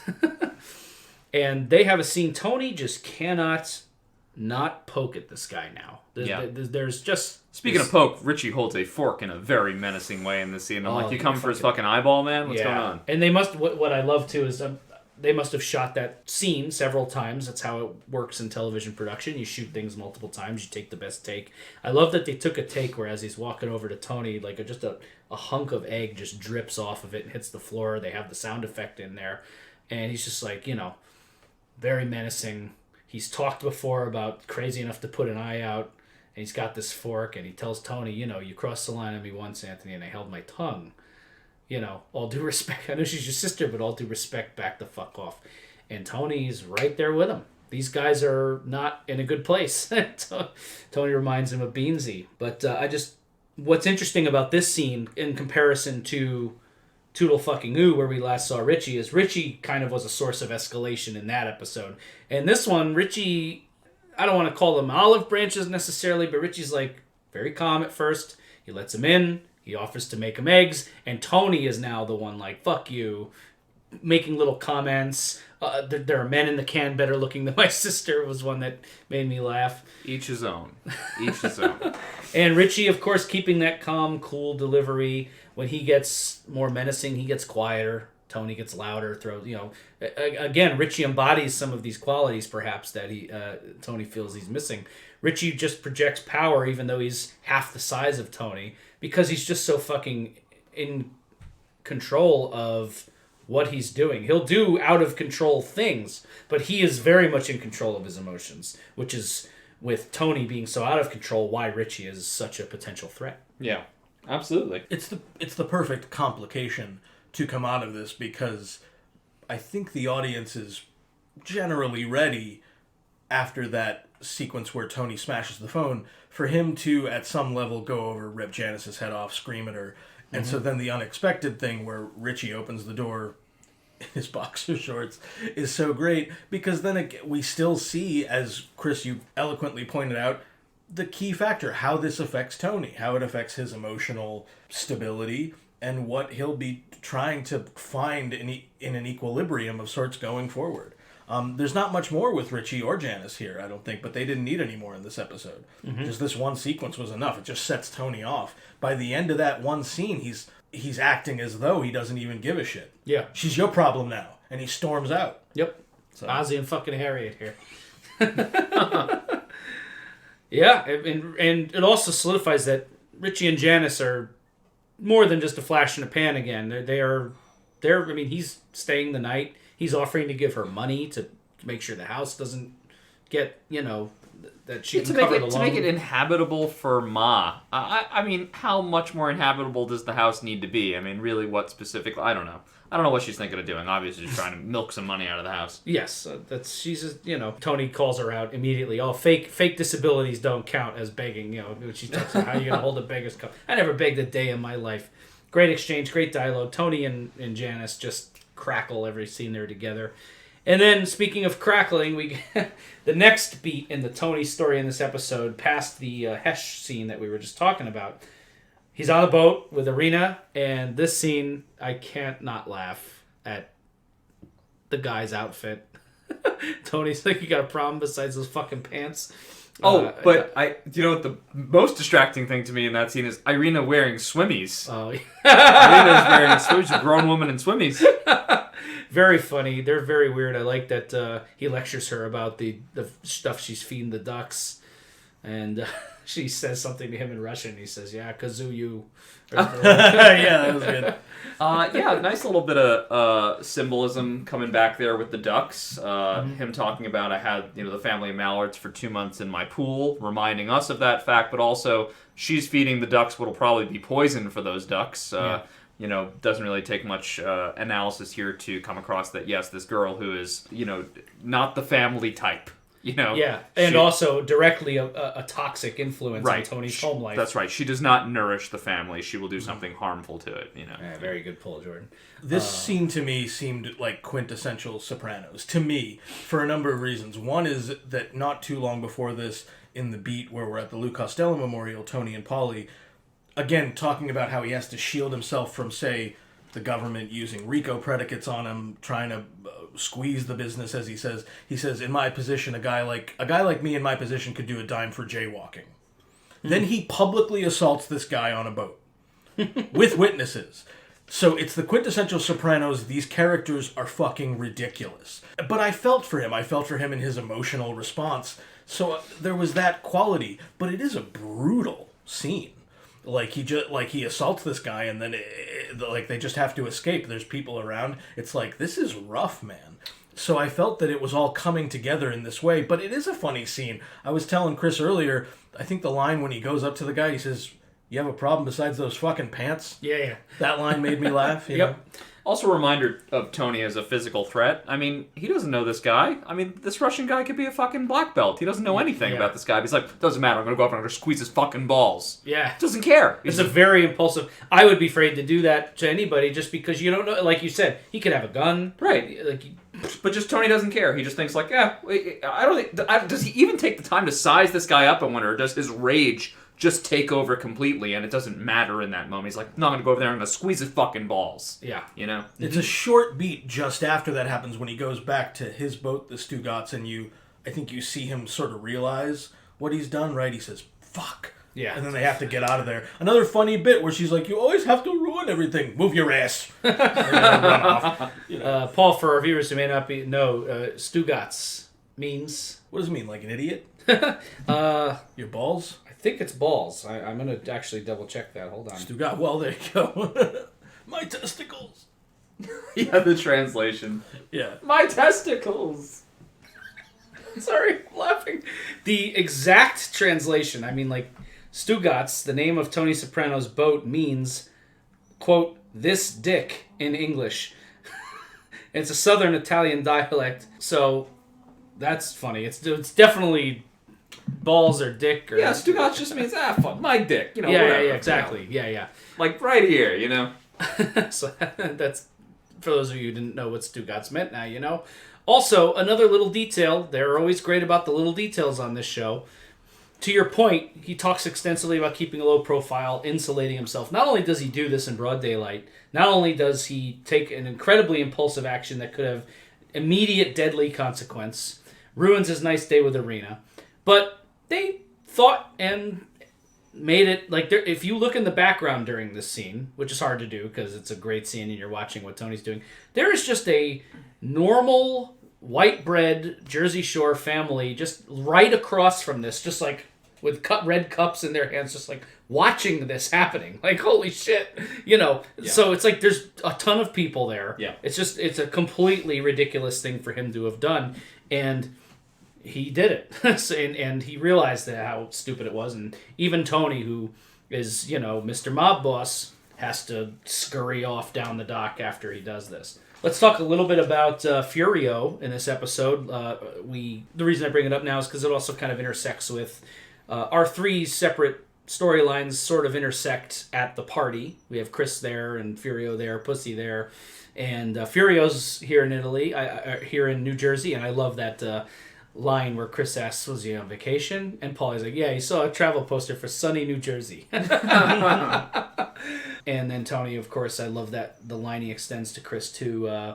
Speaker 1: And they have a scene. Tony just cannot not poke at this guy now. There's just...
Speaker 2: Speaking of poke, Richie holds a fork in a very menacing way in this scene. I'm like, you coming for his fucking eyeball, man? What's going on?
Speaker 1: And they must... What I love, too, is they must have shot that scene several times. That's how it works in television production. You shoot things multiple times. You take the best take. I love that they took a take where as he's walking over to Tony, like just a hunk of egg just drips off of it and hits the floor. They have the sound effect in there. And he's just like, very menacing. He's talked before about crazy enough to put an eye out. And he's got this fork, and he tells Tony, you crossed the line on me once, Anthony, and I held my tongue. All due respect. I know she's your sister, but all due respect, back the fuck off. And Tony's right there with him. These guys are not in a good place. Tony reminds him of Beansy. But what's interesting about this scene in comparison to Toodle Fucking Ooh, where we last saw Richie, is Richie kind of was a source of escalation in that episode. And this one, Richie, I don't want to call them olive branches necessarily, but Richie's like very calm at first. He lets him in. He offers to make him eggs. And Tony is now the one like, fuck you, making little comments. There are men in the can better looking than my sister was one that made me laugh.
Speaker 2: Each his own. Each his own.
Speaker 1: And Richie, of course, keeping that calm, cool delivery. When he gets more menacing, he gets quieter. Tony gets louder. Again, Richie embodies some of these qualities, perhaps, that Tony feels he's missing. Richie just projects power, even though he's half the size of Tony, because he's just so fucking in control of what he's doing. He'll do out of control things, but he is very much in control of his emotions, which is, with Tony being so out of control, why Richie is such a potential threat.
Speaker 2: Yeah, absolutely.
Speaker 3: It's the perfect complication to come out of this, because I think the audience is generally ready after that sequence where Tony smashes the phone for him to, at some level, go over, rip Janice's head off, scream at her. And so then the unexpected thing where Richie opens the door in his boxer shorts is so great, because then we still see, as Chris, you eloquently pointed out, the key factor, how this affects Tony, how it affects his emotional stability, and what he'll be trying to find in an equilibrium of sorts going forward. There's not much more with Richie or Janice here, I don't think, but they didn't need any more in this episode. Just this one sequence was enough. It just sets Tony off. By the end of that one scene, he's acting as though he doesn't even give a shit.
Speaker 1: Yeah.
Speaker 3: She's your problem now. And he storms out.
Speaker 1: Yep. So. Ozzy and fucking Harriet here. Yeah, and it also solidifies that Richie and Janice are more than just a flash in a pan again. They're I mean, he's staying the night. He's offering to give her money to make sure the house doesn't get, that she can cover the loan.
Speaker 2: To make it inhabitable for Ma. I mean, how much more inhabitable does the house need to be? I mean, really, what specifically? I don't know. I don't know what she's thinking of doing. Obviously, she's trying to milk some money out of the house.
Speaker 1: Yes, Tony calls her out immediately. Oh, fake disabilities don't count as begging. She talks about how you're gonna hold a beggar's cup. I never begged a day in my life. Great exchange, great dialogue. Tony and Janice just crackle every scene they're together. And then, speaking of crackling, we the next beat in the Tony story in this episode, past the Hesh scene that we were just talking about. He's on a boat with Irina, and this scene, I can't not laugh at the guy's outfit. Tony's like, you got a problem besides those fucking pants?
Speaker 2: But the most distracting thing to me in that scene is Irina wearing swimmies.
Speaker 1: Oh, yeah.
Speaker 2: Irina's wearing swimmies, a grown woman in swimmies.
Speaker 1: Very funny. They're very weird. I like that he lectures her about the stuff she's feeding the ducks. And she says something to him in Russian. He says, yeah, kazuyu.
Speaker 3: Yeah, that was good.
Speaker 2: Nice little bit of symbolism coming back there with the ducks. Him talking about, I had the family of mallards for 2 months in my pool, reminding us of that fact, but also she's feeding the ducks what'll probably be poison for those ducks. Doesn't really take much analysis here to come across that, yes, this girl who is, not the family type.
Speaker 1: Yeah, and also directly a toxic influence on Tony's home life.
Speaker 2: That's right. She does not nourish the family. She will do something harmful to it.
Speaker 1: Yeah, very good pull, Jordan.
Speaker 3: This scene to me seemed like quintessential Sopranos to me for a number of reasons. One is that not too long before this, in the beat where we're at the Lou Costello Memorial, Tony and Paulie, again talking about how he has to shield himself from, say, the government using RICO predicates on him, trying to squeeze the business, as he says. He says, in my position, a guy like me in my position could do a dime for jaywalking. Then he publicly assaults this guy on a boat with witnesses. So it's the quintessential Sopranos. These characters are fucking ridiculous. But I felt for him. I felt for him in his emotional response. So there was that quality. But it is a brutal scene. He assaults this guy, and then they just have to escape. There's people around. It's like, this is rough, man. So I felt that it was all coming together in this way, but it is a funny scene. I was telling Chris earlier, I think the line when he goes up to the guy, he says, "You have a problem besides those fucking pants?"
Speaker 1: Yeah.
Speaker 3: That line made me laugh. You know?
Speaker 2: Also a reminder of Tony as a physical threat. I mean, he doesn't know this guy. I mean, this Russian guy could be a fucking black belt. He doesn't know anything about this guy. But he's like, doesn't matter. I'm going to go up and I'm going to squeeze his fucking balls.
Speaker 1: Yeah.
Speaker 2: Doesn't care.
Speaker 1: It's a very impulsive... I would be afraid to do that to anybody just because you don't know... Like you said, he could have a gun.
Speaker 2: Right.
Speaker 1: Like,
Speaker 2: but just Tony doesn't care. He just thinks like, yeah, I don't think... Does he even take the time to size this guy up, I wonder? Or does his rage just take over completely and it doesn't matter in that moment? He's like, no, I'm going to go over there and I'm going to squeeze his fucking balls.
Speaker 1: Yeah.
Speaker 2: You know?
Speaker 3: It's a short beat just after that happens when he goes back to his boat, the Stugatz, and I think you see him sort of realize what he's done, right? He says, fuck.
Speaker 1: Yeah.
Speaker 3: And then they have to get out of there. Another funny bit where she's like, you always have to ruin everything. Move your ass. And then run off. You know.
Speaker 1: Paul, for our viewers who may not know, Stugatz means...
Speaker 3: What does it mean, like an idiot? Your balls?
Speaker 1: I think it's balls. I'm going to actually double check that. Hold on.
Speaker 3: Stugatz. Well, there you go. My testicles.
Speaker 2: Yeah, the translation.
Speaker 3: Yeah.
Speaker 2: My testicles.
Speaker 1: Sorry, I'm laughing. The exact translation, I mean, like, Stugatz, the name of Tony Soprano's boat, means, quote, this dick in English. It's a southern Italian dialect, so that's funny. It's definitely balls or dick. Or,
Speaker 2: Yeah, Stugatz just means, fuck, my dick. You know,
Speaker 1: yeah,
Speaker 2: whatever.
Speaker 1: yeah, exactly. Yeah.
Speaker 2: Like, right here, you know?
Speaker 1: So that's, for those of you who didn't know what Stugatz meant, now you know. Also, another little detail. They're always great about the little details on this show. To your point, he talks extensively about keeping a low profile, insulating himself. Not only does he do this in broad daylight, not only does he take an incredibly impulsive action that could have immediate deadly consequence, ruins his nice day with Irina, but they thought and made it, like, if you look in the background during this scene, which is hard to do because it's a great scene and you're watching what Tony's doing, there is just a normal white bread Jersey Shore family just right across from this, just like with red cups in their hands, just like watching this happening. Like, holy shit, you know. Yeah. So it's like there's a ton of people there.
Speaker 2: Yeah.
Speaker 1: It's a completely ridiculous thing for him to have done, and he did it. and he realized that how stupid it was, and even Tony, who is, you know, Mr. Mob Boss, has to scurry off down the dock after he does this. Let's talk a little bit about Furio in this episode. The reason I bring it up now is because it also kind of intersects with our three separate storylines sort of intersect at the party. We have Chris there and Furio there, Pussy there, and Furio's here in Italy, here in New Jersey, and I love that line where Chris asks, was he on vacation? And Paulie's like, yeah, he saw a travel poster for sunny New Jersey. And then Tony, of course, I love that the line he extends to Chris too.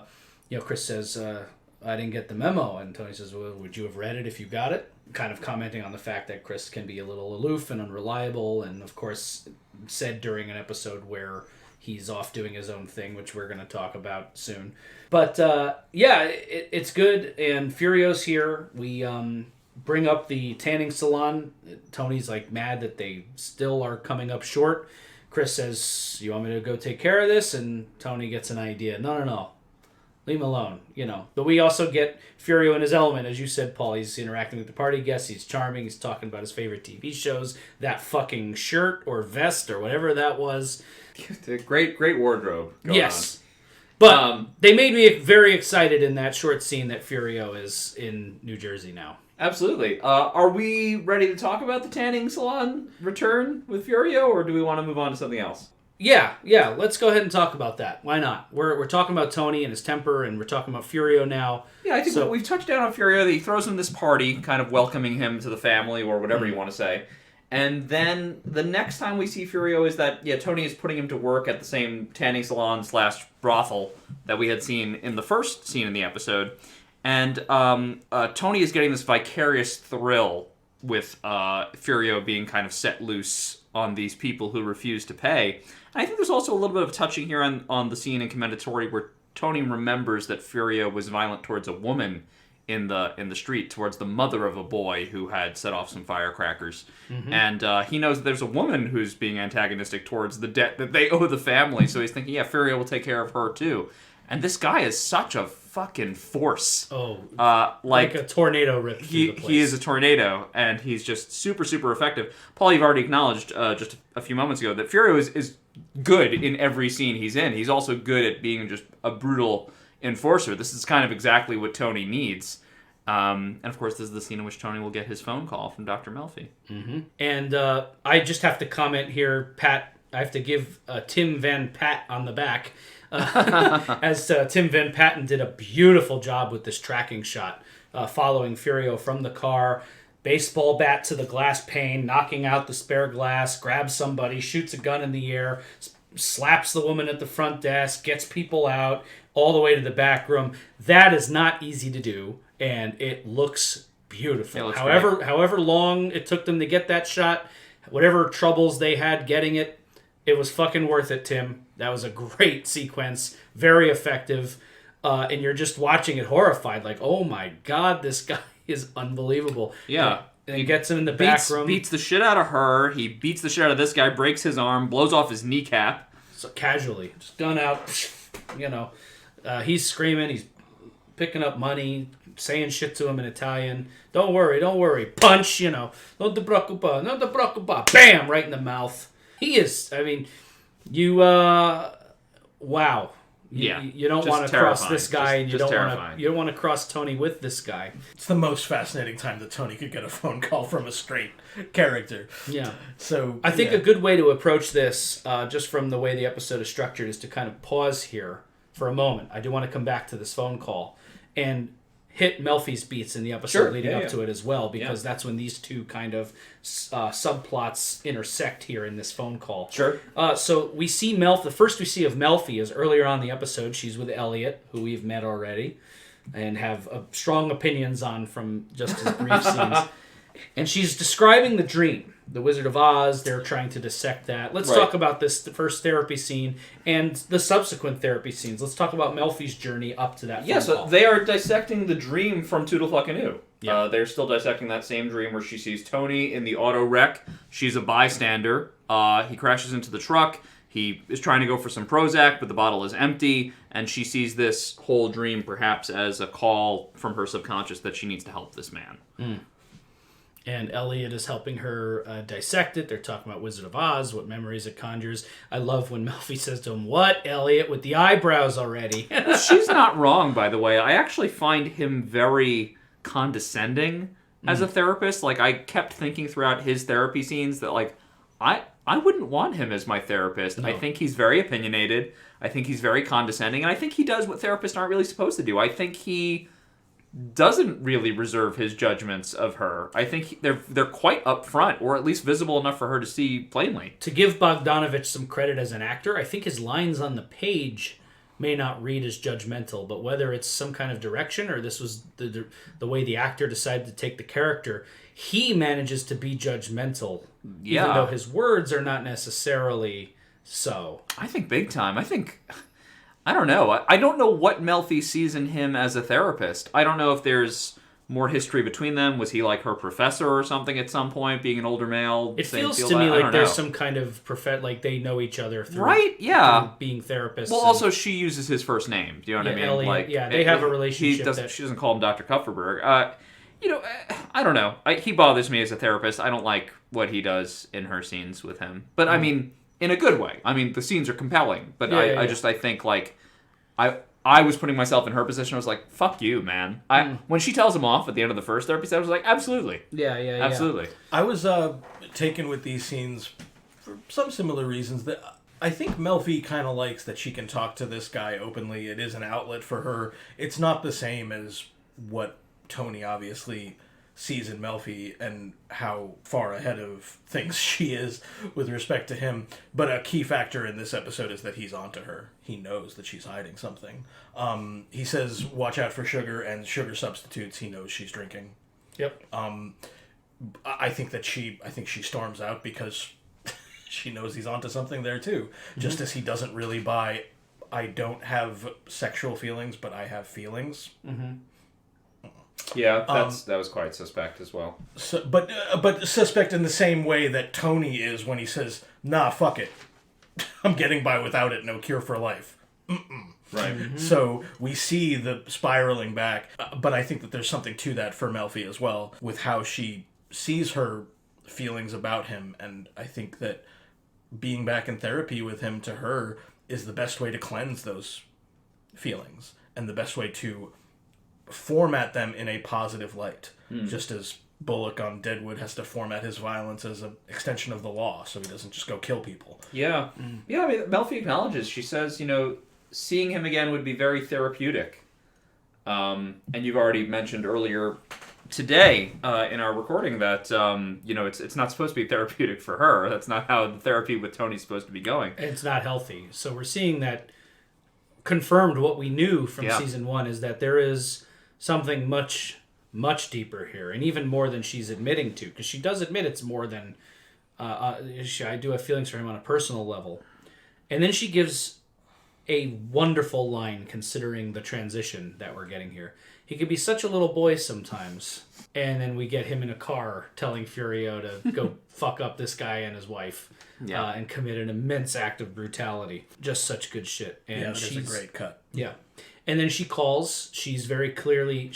Speaker 1: Chris says, I didn't get the memo. And Tony says, well, would you have read it if you got it? Kind of commenting on the fact that Chris can be a little aloof and unreliable. And, of course, said during an episode where he's off doing his own thing, which we're going to talk about soon. But, it's good. And Furio's here. We bring up the tanning salon. Tony's, like, mad that they still are coming up short. Chris says, you want me to go take care of this? And Tony gets an idea. No. Leave him alone, you know. But we also get Furio in his element. As you said, Paul, he's interacting with the party guests. He's charming. He's talking about his favorite TV shows. That fucking shirt or vest or whatever that was.
Speaker 2: Great wardrobe going
Speaker 1: yes. But they made me very excited in that short scene that Furio is in New Jersey now.
Speaker 2: Absolutely. Are we ready to talk about the tanning salon return with Furio, or do we want to move on to something else?
Speaker 1: Yeah. Let's go ahead and talk about that. Why not? We're talking about Tony and his temper, and we're talking about Furio now.
Speaker 2: Yeah, I think we've touched down on Furio. That he throws him this party, kind of welcoming him to the family, or whatever you want to say. And then the next time we see Furio is that, Tony is putting him to work at the same tanning salon / brothel that we had seen in the first scene in the episode. And Tony is getting this vicarious thrill with Furio being kind of set loose on these people who refuse to pay. And I think there's also a little bit of touching here on the scene in Commendatory where Tony remembers that Furio was violent towards a woman in the street, towards the mother of a boy who had set off some firecrackers. Mm-hmm. And he knows that there's a woman who's being antagonistic towards the debt that they owe the family. So he's thinking, Furio will take care of her too. And this guy is such a fucking force.
Speaker 1: Oh,
Speaker 2: like
Speaker 1: a tornado ripped through the place.
Speaker 2: He is a tornado, and he's just super, super effective. Paul, you've already acknowledged just a few moments ago that Furio is good in every scene he's in. He's also good at being just a brutal enforcer. This is kind of exactly what Tony needs. And of course, this is the scene in which Tony will get his phone call from Dr. Melfi.
Speaker 1: Mm-hmm. And I just have to comment here, Pat. I have to give Tim Van Pat on the back. As Tim Van Patten did a beautiful job with this tracking shot, following Furio from the car, baseball bat to the glass pane, knocking out the spare glass, grabs somebody, shoots a gun in the air, slaps the woman at the front desk, gets people out, all the way to the back room. That is not easy to do, and it looks beautiful.
Speaker 2: It looks
Speaker 1: however long it took them to get that shot, whatever troubles they had getting it, it was fucking worth it, Tim. That was a great sequence, very effective, and you're just watching it horrified, like, oh my god, this guy is unbelievable.
Speaker 2: Yeah.
Speaker 1: And he gets him in the back room.
Speaker 2: Beats the shit out of her, he beats the shit out of this guy, breaks his arm, blows off his kneecap.
Speaker 1: So casually, just gun out, he's screaming, he's picking up money, saying shit to him in Italian. Don't worry, punch, non ti preoccupa, bam, right in the mouth. He is, wow. You don't want to cross this guy, and you don't want to cross Tony with this guy.
Speaker 3: It's the most fascinating time that Tony could get a phone call from a straight character.
Speaker 1: Yeah.
Speaker 3: So
Speaker 1: I think a good way to approach this, just from the way the episode is structured, is to kind of pause here for a moment. I do want to come back to this phone call and hit Melfi's beats in the episode leading up to it as well, because that's when these two kind of subplots intersect here in this phone call.
Speaker 2: Sure.
Speaker 1: So we see the first we see of Melfi is earlier on in the episode. She's with Elliot, who we've met already and have strong opinions on from just his brief scenes. And she's describing the dream. The Wizard of Oz, they're trying to dissect that. Let's talk about the first therapy scene and the subsequent therapy scenes. Let's talk about Melfi's journey up to that phone call.
Speaker 2: They are dissecting the dream from Toodle-Fucking-Oo.
Speaker 1: Yeah.
Speaker 2: They're still dissecting that same dream where she sees Tony in the auto wreck. She's a bystander. He crashes into the truck. He is trying to go for some Prozac, but the bottle is empty. And she sees this whole dream perhaps as a call from her subconscious that she needs to help this man.
Speaker 1: Mm. And Elliot is helping her dissect it. They're talking about Wizard of Oz, what memories it conjures. I love when Melfi says to him, "What, Elliot, with the eyebrows already?"
Speaker 2: She's not wrong, by the way. I actually find him very condescending as a therapist. Like, I kept thinking throughout his therapy scenes that, like, I wouldn't want him as my therapist. No. I think he's very opinionated. I think he's very condescending. And I think he does what therapists aren't really supposed to do. I think he doesn't really reserve his judgments of her. I think they're quite upfront, or at least visible enough for her to see plainly.
Speaker 1: To give Bogdanovich some credit as an actor, I think his lines on the page may not read as judgmental, but whether it's some kind of direction or this was the way the actor decided to take the character, he manages to be judgmental, even though his words are not necessarily so.
Speaker 2: I think big time. I don't know. I don't know what Melfi sees in him as a therapist. I don't know if there's more history between them. Was he like her professor or something at some point, being an older male?
Speaker 1: It feels to me like there's some kind of like they know each other through, through being therapists.
Speaker 2: Well, also she uses his first name. Do you know what I mean?
Speaker 1: Elliot, like, they have a relationship.
Speaker 2: She doesn't call him Dr. Kupferberg. I don't know. He bothers me as a therapist. I don't like what he does in her scenes with him. But I mean, in a good way. I mean, the scenes are compelling, but I think like I was putting myself in her position. I was like, "Fuck you, man." When she tells him off at the end of the first therapy, I was like, "Absolutely, absolutely."
Speaker 3: I was taken with these scenes for some similar reasons. That I think Melfi kind of likes that she can talk to this guy openly. It is an outlet for her. It's not the same as what Tony obviously sees in Melfi and how far ahead of things she is with respect to him. But a key factor in this episode is that he's onto her. He knows that she's hiding something. He says, "Watch out for sugar," and sugar substitutes. He knows she's drinking.
Speaker 1: Yep.
Speaker 3: I think she storms out because she knows he's onto something there too. Mm-hmm. Just as he doesn't really buy, I don't have sexual feelings, but I have feelings.
Speaker 1: Mm-hmm.
Speaker 2: Yeah, that was quite suspect as well.
Speaker 3: So, but suspect in the same way that Tony is when he says, "Nah, fuck it, I'm getting by without it. No cure for life."
Speaker 2: Right.
Speaker 3: So we see the spiraling back, but I think that there's something to that for Melfi as well, with how she sees her feelings about him, and I think that being back in therapy with him to her is the best way to cleanse those feelings, and the best way to format them in a positive light, just as Bullock on Deadwood has to format his violence as an extension of the law, so he doesn't just go kill people.
Speaker 2: Yeah. Yeah, I mean, Melfi acknowledges, she says, seeing him again would be very therapeutic. And you've already mentioned earlier today in our recording that, it's not supposed to be therapeutic for her. That's not how the therapy with Tony's supposed to be going.
Speaker 4: It's not healthy. So we're seeing that confirmed what we knew from season 1 is that there is something much, much deeper here, and even more than she's admitting to, because she does admit it's more than I do have feelings for him on a personal level. And then she gives a wonderful line considering the transition that we're getting here. He could be such a little boy sometimes, and then we get him in a car telling Furio to go fuck up this guy and his wife, and commit an immense act of brutality. Just such good shit. And
Speaker 3: she's a great cut.
Speaker 4: Yeah. And then she calls. She's very clearly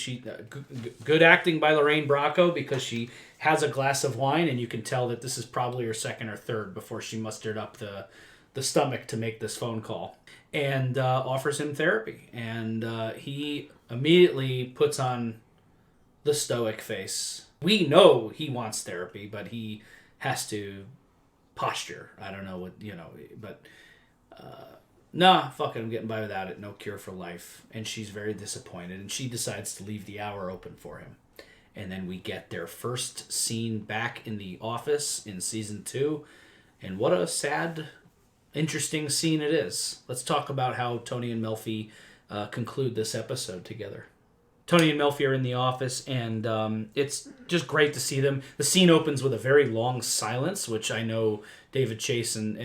Speaker 4: good acting by Lorraine Bracco, because she has a glass of wine, and you can tell that this is probably her second or third before she mustered up the stomach to make this phone call, and offers him therapy. And he immediately puts on the stoic face. We know he wants therapy, but he has to posture. I don't know what, but nah, fuck it, I'm getting by without it. No cure for life. And she's very disappointed, and she decides to leave the hour open for him. And then we get their first scene back in the office in season 2. And what a sad, interesting scene it is. Let's talk about how Tony and Melfi conclude this episode together. Tony and Melfi are in the office, and it's just great to see them. The scene opens with a very long silence, which I know David Chase and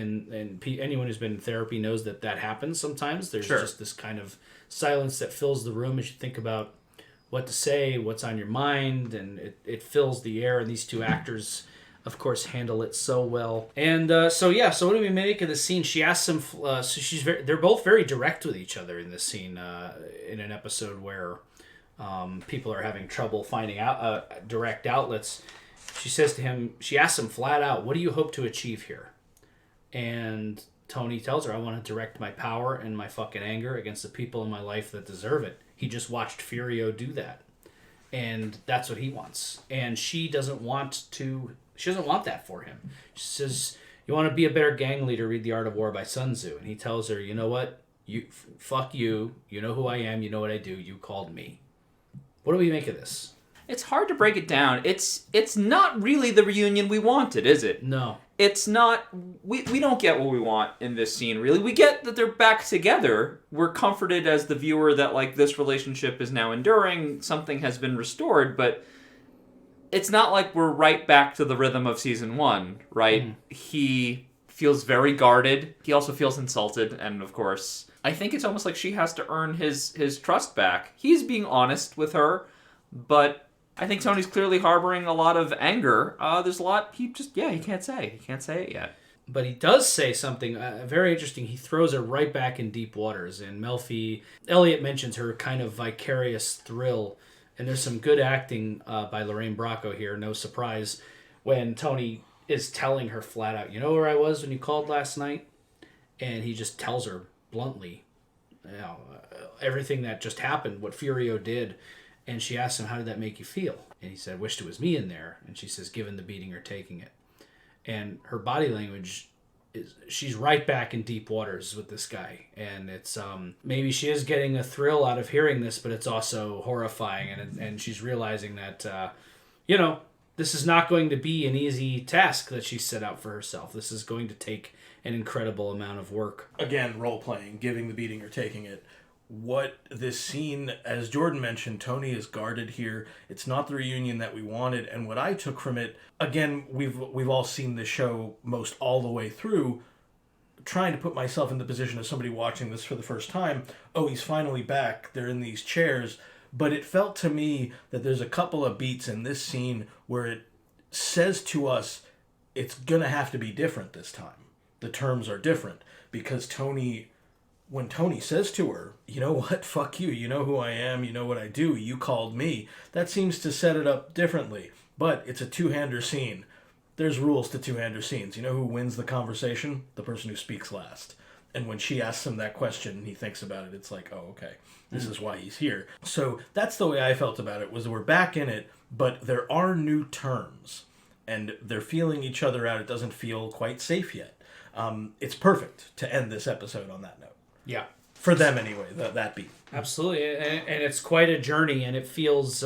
Speaker 4: anyone who's been in therapy knows that happens sometimes. There's just this kind of silence that fills the room as you think about what to say, what's on your mind, and it fills the air, and these two actors, of course, handle it so well. And so what do we make of the scene? She asks him, they're both very direct with each other in this scene, in an episode where people are having trouble finding out direct outlets. She says to him, she asks him flat out, what do you hope to achieve here? And Tony tells her, I want to direct my power and my fucking anger against the people in my life that deserve it. He just watched Furio do that. And that's what he wants. And she doesn't want that for him. She says, you want to be a better gang leader, read The Art of War by Sun Tzu. And he tells her, you know what? Fuck you. You know who I am. You know what I do. You called me. What do we make of this?
Speaker 2: It's hard to break it down. It's not really the reunion we wanted, is it?
Speaker 4: No.
Speaker 2: It's not... We don't get what we want in this scene, really. We get that they're back together. We're comforted as the viewer that, this relationship is now enduring. Something has been restored, but it's not like we're right back to the rhythm of season 1, right? Mm. He feels very guarded. He also feels insulted, and of course... I think it's almost like she has to earn his trust back. He's being honest with her, but I think Tony's clearly harboring a lot of anger. There's a lot he can't say. He can't say it yet.
Speaker 4: But he does say something very interesting. He throws her right back in deep waters. And Elliot mentions her kind of vicarious thrill. And there's some good acting by Lorraine Bracco here, no surprise, when Tony is telling her flat out, you know where I was when you called last night? And he just tells her bluntly, everything that just happened, what Furio did. And she asks him, how did that make you feel? And he said, wished it was me in there. And she says, given the beating or taking it. And her body language is, she's right back in deep waters with this guy. And it's, maybe she is getting a thrill out of hearing this, but it's also horrifying. And she's realizing that, this is not going to be an easy task that she set out for herself. This is going to take an incredible amount of work.
Speaker 3: Again, role-playing, giving the beating or taking it. What this scene, as Jordan mentioned, Tony is guarded here. It's not the reunion that we wanted. And what I took from it, again, we've all seen the show most all the way through, trying to put myself in the position of somebody watching this for the first time. Oh, he's finally back. They're in these chairs. But it felt to me that there's a couple of beats in this scene where it says to us, it's going to have to be different this time. The terms are different because Tony when Tony says to her, you know what, fuck you, you know who I am, you know what I do, you called me, that seems to set it up differently. But it's a two-hander scene. There's rules to two-hander scenes. You know who wins the conversation? The person who speaks last. And when she asks him that question and he thinks about it, it's like, oh, okay, this is why he's here. So that's the way I felt about it, was we're back in it, but there are new terms. And they're feeling each other out. It doesn't feel quite safe yet. It's perfect to end this episode on that note.
Speaker 4: Yeah.
Speaker 3: For them, anyway, that beat.
Speaker 4: Absolutely. And it's quite a journey, and it feels...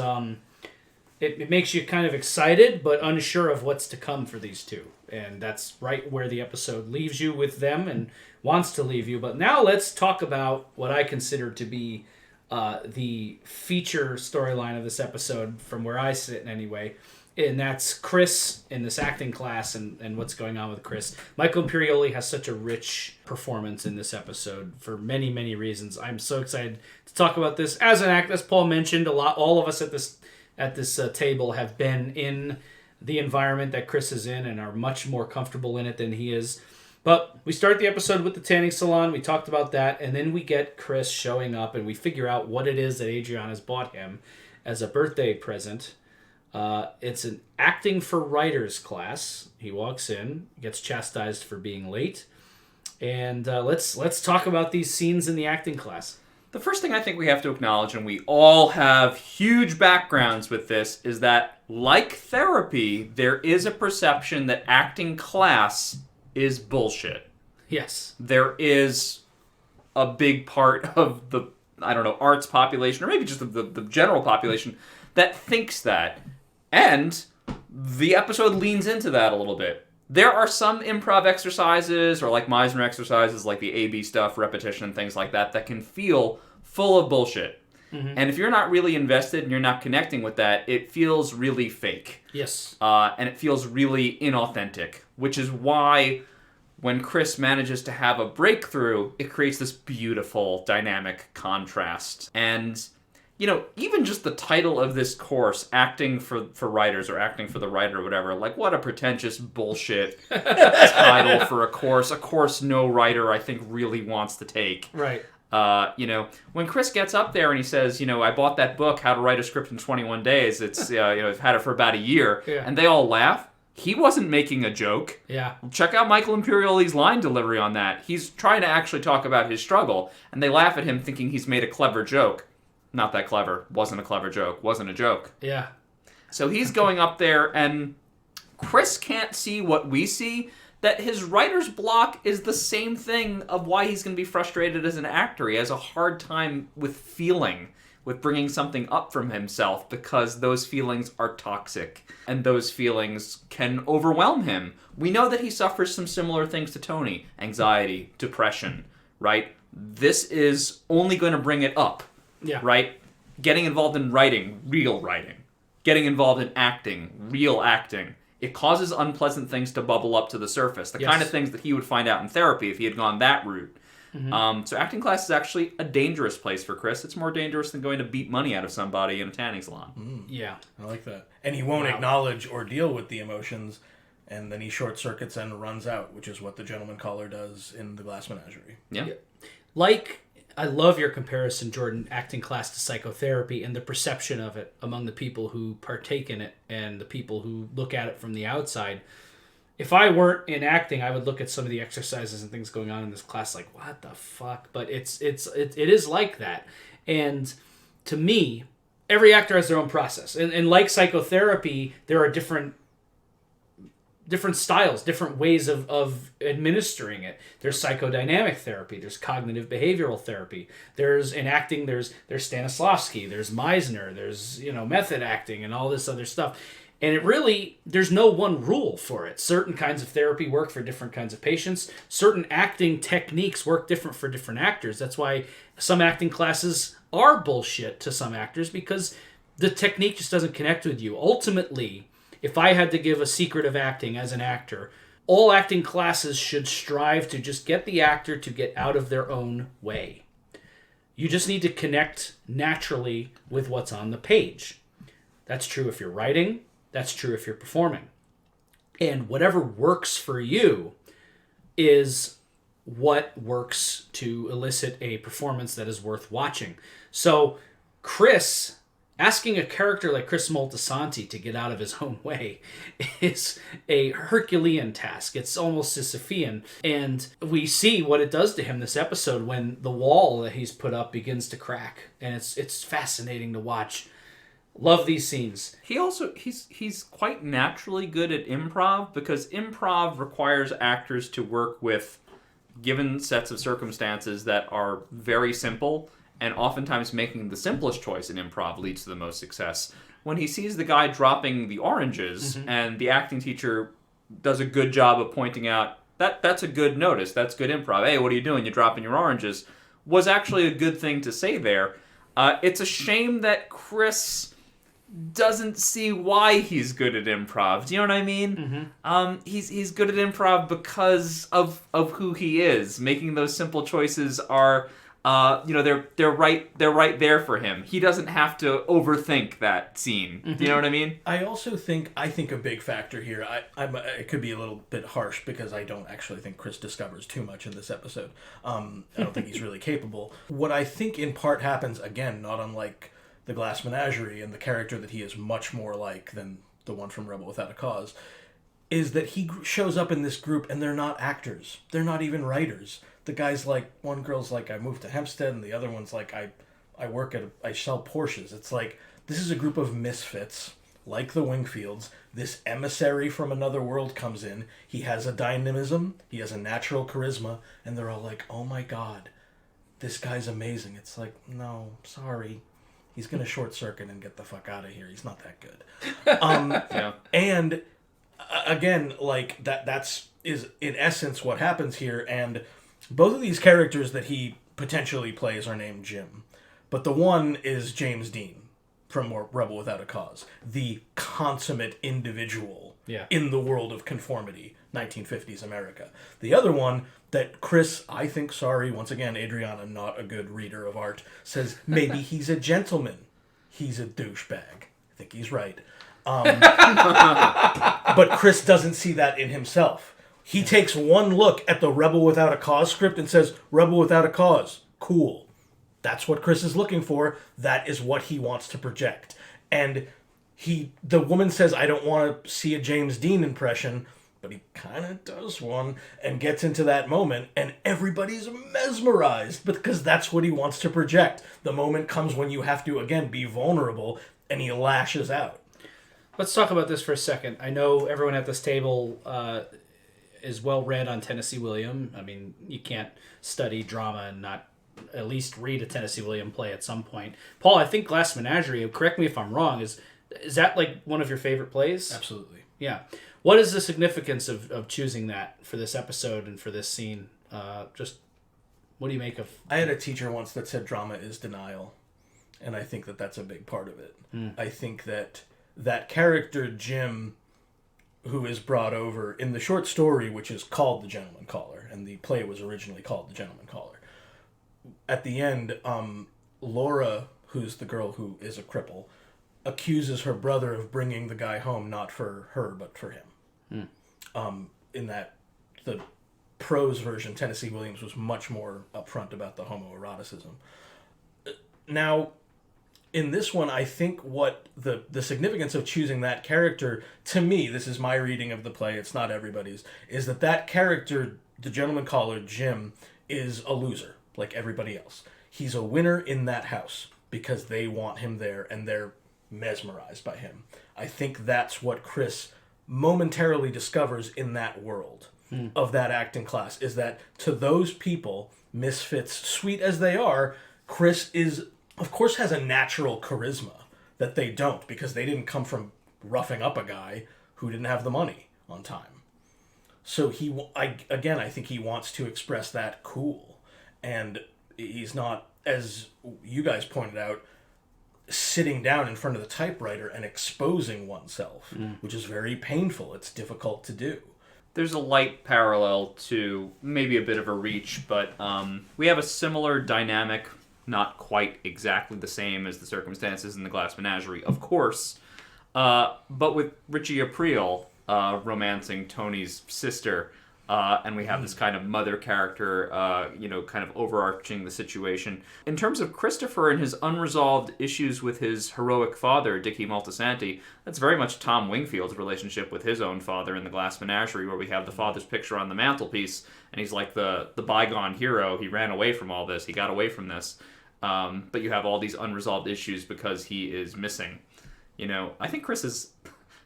Speaker 4: It makes you kind of excited, but unsure of what's to come for these two. And that's right where the episode leaves you with them and wants to leave you. But now let's talk about what I consider to be the feature storyline of this episode, from where I sit anyway. And that's Chris in this acting class and what's going on with Chris. Michael Imperioli has such a rich performance in this episode for many, many reasons. I'm so excited to talk about this. As an actor, as Paul mentioned, all of us at this table have been in the environment that Chris is in and are much more comfortable in it than he is. But we start the episode with the tanning salon. We talked about that. And then we get Chris showing up and we figure out what it is that Adriana's bought him as a birthday present. It's an acting for writers class. He walks in, gets chastised for being late. And let's talk about these scenes in the acting class.
Speaker 2: The first thing I think we have to acknowledge, and we all have huge backgrounds with this, is that, like therapy, there is a perception that acting class is bullshit.
Speaker 4: Yes.
Speaker 2: There is a big part of the, arts population, or maybe just the general population, that thinks that. And the episode leans into that a little bit. There are some improv exercises, or like Meisner exercises, like the A-B stuff, repetition, and things like that, that can feel full of bullshit. Mm-hmm. And if you're not really invested and you're not connecting with that, it feels really fake.
Speaker 4: Yes.
Speaker 2: And it feels really inauthentic, which is why when Chris manages to have a breakthrough, it creates this beautiful dynamic contrast. And even just the title of this course, Acting for Writers, or Acting for the Writer, or whatever, like, what a pretentious bullshit title for a course no writer, I think, really wants to take.
Speaker 4: Right.
Speaker 2: When Chris gets up there and he says, I bought that book, How to Write a Script in 21 Days, it's, I've had it for about a year, and they all laugh. He wasn't making a joke.
Speaker 4: Yeah.
Speaker 2: Check out Michael Imperioli's line delivery on that. He's trying to actually talk about his struggle, and they laugh at him thinking he's made a clever joke. Not that clever. Wasn't a clever joke. Wasn't a joke.
Speaker 4: Yeah.
Speaker 2: So he's going up there, and Chris can't see what we see, that his writer's block is the same thing of why he's going to be frustrated as an actor. He has a hard time with bringing something up from himself, because those feelings are toxic, and those feelings can overwhelm him. We know that he suffers some similar things to Tony. Anxiety, depression, right? This is only going to bring it up.
Speaker 4: Yeah.
Speaker 2: Right? Getting involved in writing, real writing. Getting involved in acting, real acting. It causes unpleasant things to bubble up to the surface. The kind of things that he would find out in therapy if he had gone that route. Mm-hmm. So acting class is actually a dangerous place for Chris. It's more dangerous than going to beat money out of somebody in a tanning salon.
Speaker 3: Mm.
Speaker 4: Yeah.
Speaker 3: I like that. And he won't acknowledge or deal with the emotions, and then he short circuits and runs out, which is what the gentleman caller does in the Glass Menagerie.
Speaker 2: Yeah.
Speaker 4: I love your comparison, Jordan, acting class to psychotherapy and the perception of it among the people who partake in it and the people who look at it from the outside. If I weren't in acting, I would look at some of the exercises and things going on in this class like, what the fuck? But it is like that. And to me, every actor has their own process. And like psychotherapy, there are different styles, different ways of administering it. There's psychodynamic therapy, there's cognitive behavioral therapy. There's in acting, there's Stanislavski, there's Meisner, there's method acting and all this other stuff. And it really, there's no one rule for it. Certain kinds of therapy work for different kinds of patients. Certain acting techniques work different for different actors. That's why some acting classes are bullshit to some actors, because the technique just doesn't connect with you. Ultimately, if I had to give a secret of acting as an actor, all acting classes should strive to just get the actor to get out of their own way. You just need to connect naturally with what's on the page. That's true if you're writing. That's true if you're performing. And whatever works for you is what works to elicit a performance that is worth watching. So Chris, asking a character like Chris Moltisanti to get out of his own way is a Herculean task. It's almost Sisyphean. And we see what it does to him this episode when the wall that he's put up begins to crack. And it's fascinating to watch. Love these scenes.
Speaker 2: He also he's quite naturally good at improv, because improv requires actors to work with given sets of circumstances that are very simple, and oftentimes making the simplest choice in improv leads to the most success. When he sees the guy dropping the oranges, and the acting teacher does a good job of pointing out that's a good notice, that's good improv. Hey, what are you doing? You're dropping your oranges. Was actually a good thing to say there. It's a shame that Chris doesn't see why he's good at improv. Do you know what I mean? He's good at improv because of who he is. Making those simple choices are, they're right there for him. He doesn't have to overthink that scene. Do you know what I mean?
Speaker 3: I also think a big factor here. It could be a little bit harsh because I don't actually think Chris discovers too much in this episode. I don't think he's really capable. What I think in part happens, again, not unlike the Glass Menagerie and the character that he is much more like than the one from Rebel Without a Cause, is that he shows up in this group and they're not actors. They're not even writers. The guy's like, one girl's like, I moved to Hempstead, and the other one's like, I sell Porsches. It's like, this is a group of misfits, like the Wingfields. This emissary from another world comes in. He has a dynamism, he has a natural charisma, and they're all like, oh my god, this guy's amazing. It's like, no, sorry. He's going to short circuit and get the fuck out of here. He's not that good.
Speaker 2: Yeah.
Speaker 3: And again, like that's in essence what happens here. And both of these characters that he potentially plays are named Jim. But the one is James Dean from Rebel Without a Cause. The consummate individual in the world of conformity, 1950s America. The other one that Chris, I think, once again, Adriana, not a good reader of art, says maybe he's a gentleman. He's a douchebag. I think he's right. But Chris doesn't see that in himself. He takes one look at the Rebel Without a Cause script and says, Rebel Without a Cause. Cool. That's what Chris is looking for. That is what he wants to project. And the woman says, I don't want to see a James Dean impression, but he kind of does one, and gets into that moment, and everybody's mesmerized because that's what he wants to project. The moment comes when you have to, again, be vulnerable, and he lashes out.
Speaker 4: Let's talk about this for a second. I know everyone at this table is well read on Tennessee William. I mean, you can't study drama and not at least read a Tennessee William play at some point. Paul, I think Glass Menagerie, correct me if I'm wrong, is that like one of your favorite plays?
Speaker 3: Absolutely.
Speaker 4: Yeah. What is the significance of choosing that for this episode and for this scene? Just what do you make of...
Speaker 3: I had a teacher once that said drama is denial, and I think that that's a big part of it. I think that character, Jim, who is brought over in the short story, which is called The Gentleman Caller, and the play was originally called The Gentleman Caller. At the end, Laura, who's the girl who is a cripple, accuses her brother of bringing the guy home not for her, but for him. In that, the prose version, Tennessee Williams was much more upfront about the homoeroticism. Now, in this one, I think what the significance of choosing that character, to me, this is my reading of the play, it's not everybody's, is that character, the gentleman caller, Jim, is a loser, like everybody else. He's a winner in that house because they want him there and they're mesmerized by him. I think that's what Chris momentarily discovers in that world of that acting class, is that to those people, misfits, sweet as they are, Chris of course has a natural charisma that they don't, because they didn't come from roughing up a guy who didn't have the money on time. So I think he wants to express that cool, and he's not, as you guys pointed out, sitting down in front of the typewriter and exposing oneself, which is very painful. It's difficult to do.
Speaker 2: There's a light parallel to maybe a bit of a reach, but we have a similar dynamic, not quite exactly the same as the circumstances in the Glass Menagerie, of course, but with Richie Aprile romancing Tony's sister, And we have this kind of mother character, kind of overarching the situation. In terms of Christopher and his unresolved issues with his heroic father, Dickie Moltisanti, that's very much Tom Wingfield's relationship with his own father in The Glass Menagerie, where we have the father's picture on the mantelpiece, and he's like the bygone hero. He ran away from all this. He got away from this. But you have all these unresolved issues because he is missing. I think Chris is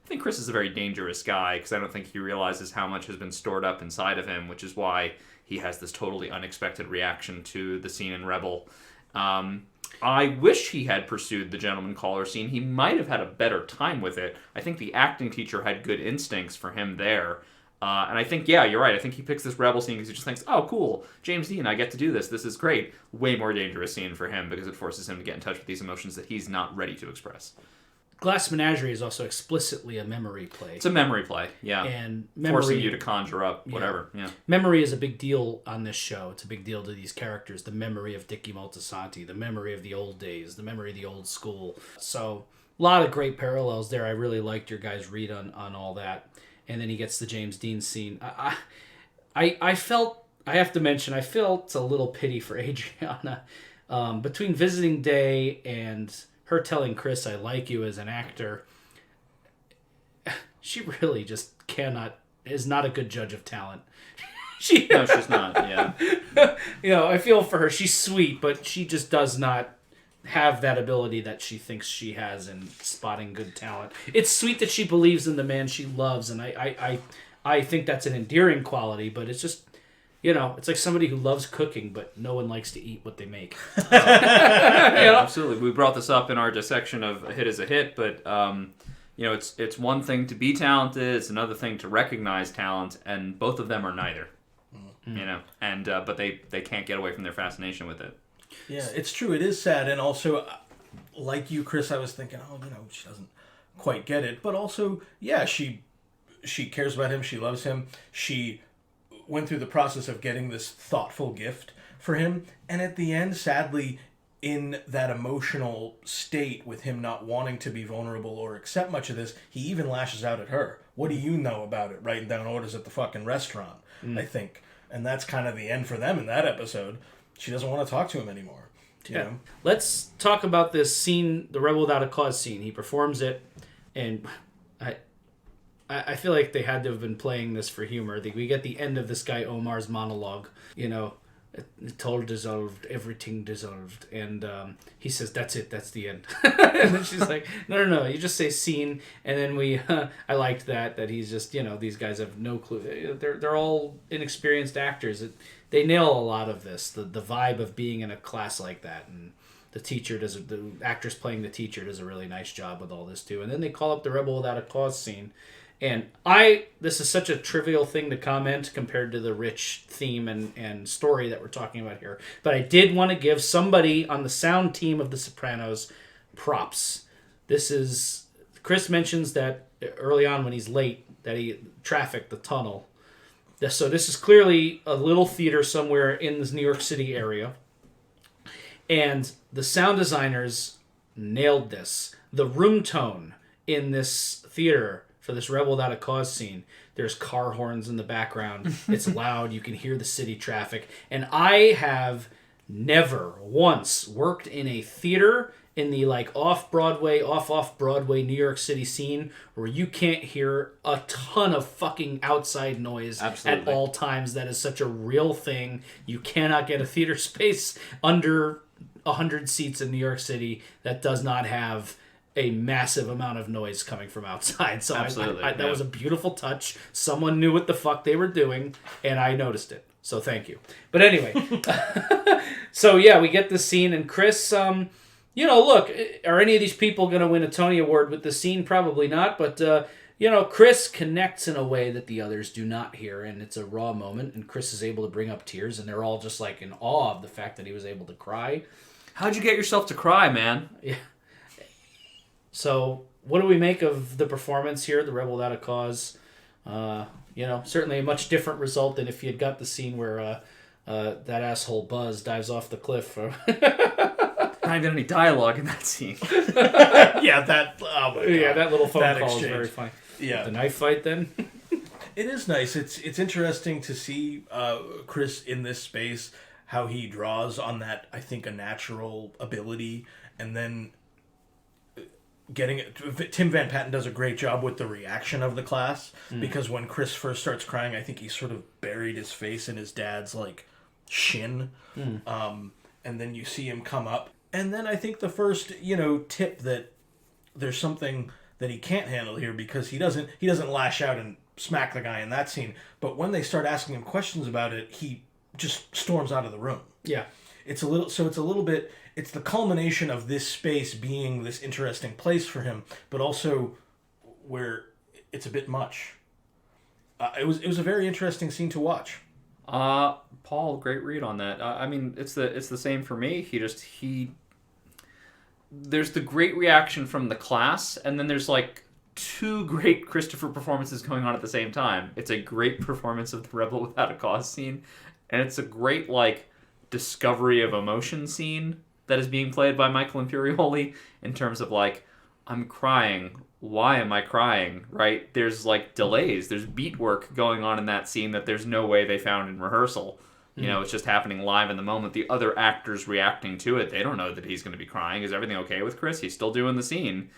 Speaker 2: a very dangerous guy because I don't think he realizes how much has been stored up inside of him, which is why he has this totally unexpected reaction to the scene in Rebel. I wish he had pursued the gentleman caller scene. He might have had a better time with it. I think the acting teacher had good instincts for him there. And I think, yeah, you're right. I think he picks this Rebel scene because he just thinks, oh, cool, James Dean, I get to do this. This is great. Way more dangerous scene for him because it forces him to get in touch with these emotions that he's not ready to express.
Speaker 4: Glass Menagerie is also explicitly a memory play.
Speaker 2: It's a memory play, yeah.
Speaker 4: And memory,
Speaker 2: forcing you to conjure up whatever, yeah.
Speaker 4: Memory is a big deal on this show. It's a big deal to these characters. The memory of Dickie Moltisanti, the memory of the old days, the memory of the old school. So, a lot of great parallels there. I really liked your guys' read on all that. And then he gets the James Dean scene. I felt, I have to mention, I felt a little pity for Adriana. Between Visiting Day and her telling Chris, I like you as an actor, she really just is not a good judge of talent.
Speaker 2: No, she's not, yeah.
Speaker 4: I feel for her. She's sweet, but she just does not have that ability that she thinks she has in spotting good talent. It's sweet that she believes in the man she loves, and I think that's an endearing quality, but it's just, it's like somebody who loves cooking, but no one likes to eat what they make.
Speaker 2: Absolutely. We brought this up in our dissection of a hit is a hit, but it's one thing to be talented, it's another thing to recognize talent, and both of them are neither. But they can't get away from their fascination with it.
Speaker 3: Yeah, it's true. It is sad, and also, like you, Chris, I was thinking, she doesn't quite get it, but also, yeah, she cares about him, she loves him, she went through the process of getting this thoughtful gift for him, and at the end, sadly, in that emotional state with him not wanting to be vulnerable or accept much of this, he even lashes out at her. What do you know about it? Writing down orders at the fucking restaurant, I think. And that's kind of the end for them in that episode. She doesn't want to talk to him anymore. You know?
Speaker 4: Let's talk about this scene, the Rebel Without a Cause scene. He performs it, and I feel like they had to have been playing this for humor. We get the end of this guy Omar's monologue, it all dissolved, everything dissolved. And he says, that's it, that's the end. And then she's like, no, you just say scene. And then I liked that he's just, these guys have no clue. They're all inexperienced actors. They nail a lot of this, the vibe of being in a class like that. And the actress playing the teacher does a really nice job with all this too. And then they call up the Rebel Without a Cause scene. And this is such a trivial thing to comment compared to the rich theme and story that we're talking about here. But I did want to give somebody on the sound team of The Sopranos props. Chris mentions that early on when he's late, that he trafficked the tunnel. So this is clearly a little theater somewhere in this New York City area. And the sound designers nailed this. The room tone in this theater for this Rebel Without a Cause scene, there's car horns in the background. It's loud. You can hear the city traffic. And I have never once worked in a theater in the off-Broadway New York City scene where you can't hear a ton of fucking outside noise at all times. That is such a real thing. You cannot get a theater space under 100 seats in New York City that does not have a massive amount of noise coming from outside. So that was a beautiful touch. Someone knew what the fuck they were doing, and I noticed it. So thank you. But anyway, so yeah, we get this scene, and Chris, look, are any of these people going to win a Tony Award with this scene? Probably not, but, Chris connects in a way that the others do not here, and it's a raw moment, and Chris is able to bring up tears, and they're all just in awe of the fact that he was able to cry.
Speaker 2: How'd you get yourself to cry, man?
Speaker 4: Yeah. So, what do we make of the performance here, the Rebel Without a Cause? Certainly a much different result than if you had got the scene where that asshole Buzz dives off the cliff. Not
Speaker 2: even any dialogue in that scene.
Speaker 3: Yeah, that little phone call
Speaker 4: is very funny.
Speaker 3: Yeah.
Speaker 4: The knife fight then?
Speaker 3: It is nice. It's interesting to see Chris in this space, how he draws on that, I think, a natural ability, and then getting it. Tim Van Patten does a great job with the reaction of the class, because when Chris first starts crying, I think he sort of buried his face in his dad's like shin, and then you see him come up, and then I think the first tip that there's something that he can't handle here, because he doesn't lash out and smack the guy in that scene, but when they start asking him questions about it, he just storms out of the room.
Speaker 4: Yeah.
Speaker 3: It's a little bit, it's the culmination of this space being this interesting place for him, but also where it's a bit much. It was a very interesting scene to watch.
Speaker 2: Paul, great read on that. I mean, it's the same for me. There's the great reaction from the class, and then there's like two great Christopher performances going on at the same time. It's a great performance of the Rebel Without a Cause scene, and it's a great like discovery of emotion scene that is being played by Michael Imperioli, in terms of like, I'm crying. Why am I crying? Right? There's like delays. There's beat work going on in that scene that there's no way they found in rehearsal. You know, it's just happening live in the moment. The other actors reacting to it, they don't know that he's going to be crying. Is everything okay with Chris? He's still doing the scene.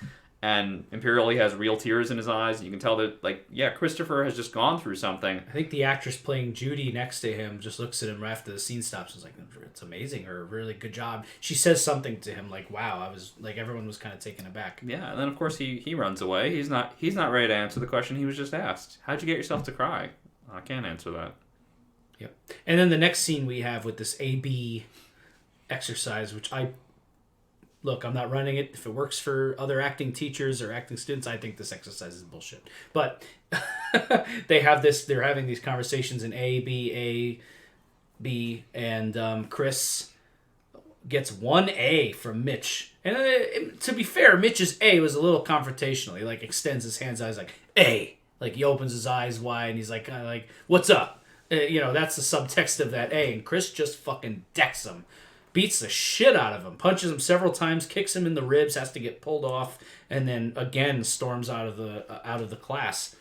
Speaker 2: And Imperioli has real tears in his eyes. You can tell that, like, yeah, Christopher has just gone through something.
Speaker 4: I think the actress playing Judy next to him just looks at him right after the scene stops and is like, it's amazing, or really good job. She says something to him like, wow, I was, like, everyone was kind of taken aback.
Speaker 2: Yeah, and then, of course, he runs away. He's not ready to answer the question he was just asked. How'd you get yourself to cry? I can't answer that.
Speaker 4: Yep. And then the next scene we have with this A-B exercise, which look, I'm not running it. If it works for other acting teachers or acting students, I think this exercise is bullshit. But they're having these conversations in A, B, and Chris gets 1 A from Mitch. And to be fair, Mitch's A was a little confrontational. He like extends his hands out. He's like, A. Like he opens his eyes wide and he's like, kind of like, what's up? That's the subtext of that A. And Chris just fucking decks him. Beats the shit out of him, punches him several times, kicks him in the ribs, has to get pulled off, and then again storms out of the class.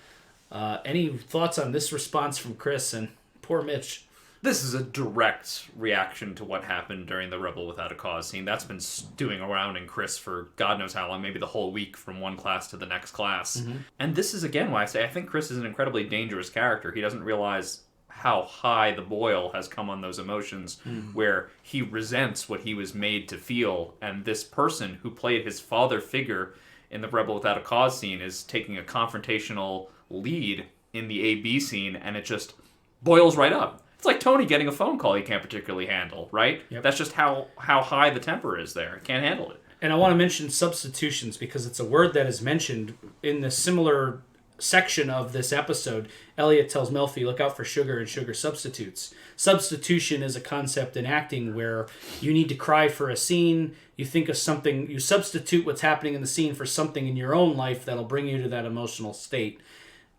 Speaker 4: Any thoughts on this response from Chris and poor Mitch?
Speaker 2: This is a direct reaction to what happened during the Rebel Without a Cause scene. That's been stewing around in Chris for God knows how long, maybe the whole week from one class to the next class. Mm-hmm. And this is again why I say I think Chris is an incredibly dangerous character. He doesn't realize how high the boil has come on those emotions, where he resents what he was made to feel, and this person who played his father figure in the Rebel Without a Cause scene is taking a confrontational lead in the AB scene, and it just boils right up. It's like Tony getting a phone call he can't particularly handle, right? Yep. That's just how high the temper is there. Can't handle it.
Speaker 4: And I want to mention substitutions, because it's a word that is mentioned in the similar section of this episode. Elliot tells Melfi, look out for sugar and sugar substitutes. Substitution is a concept in acting where you need to cry for a scene, you think of something, you substitute what's happening in the scene for something in your own life that'll bring you to that emotional state.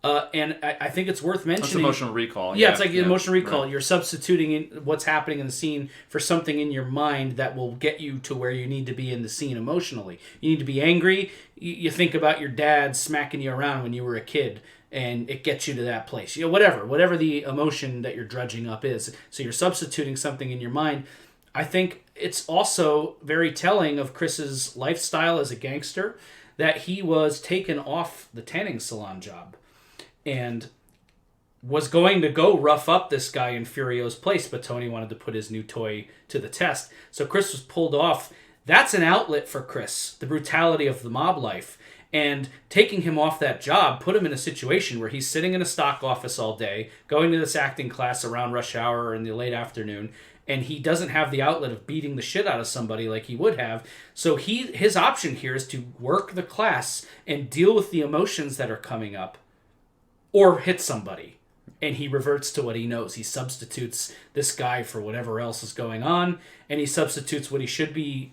Speaker 4: And I think it's worth mentioning.
Speaker 2: It's emotional recall.
Speaker 4: Yeah, it's like emotional recall. Right. You're substituting in what's happening in the scene for something in your mind that will get you to where you need to be in the scene emotionally. You need to be angry. You think about your dad smacking you around when you were a kid, and it gets you to that place. Whatever the emotion that you're drudging up is. So you're substituting something in your mind. I think it's also very telling of Chris's lifestyle as a gangster that he was taken off the tanning salon job and was going to go rough up this guy in Furio's place, but Tony wanted to put his new toy to the test. So Chris was pulled off. That's an outlet for Chris, the brutality of the mob life. And taking him off that job put him in a situation where he's sitting in a stock office all day, going to this acting class around rush hour or in the late afternoon, and he doesn't have the outlet of beating the shit out of somebody like he would have. So his option here is to work the class and deal with the emotions that are coming up, or hit somebody. And he reverts to what he knows. He substitutes this guy for whatever else is going on, and he substitutes what should be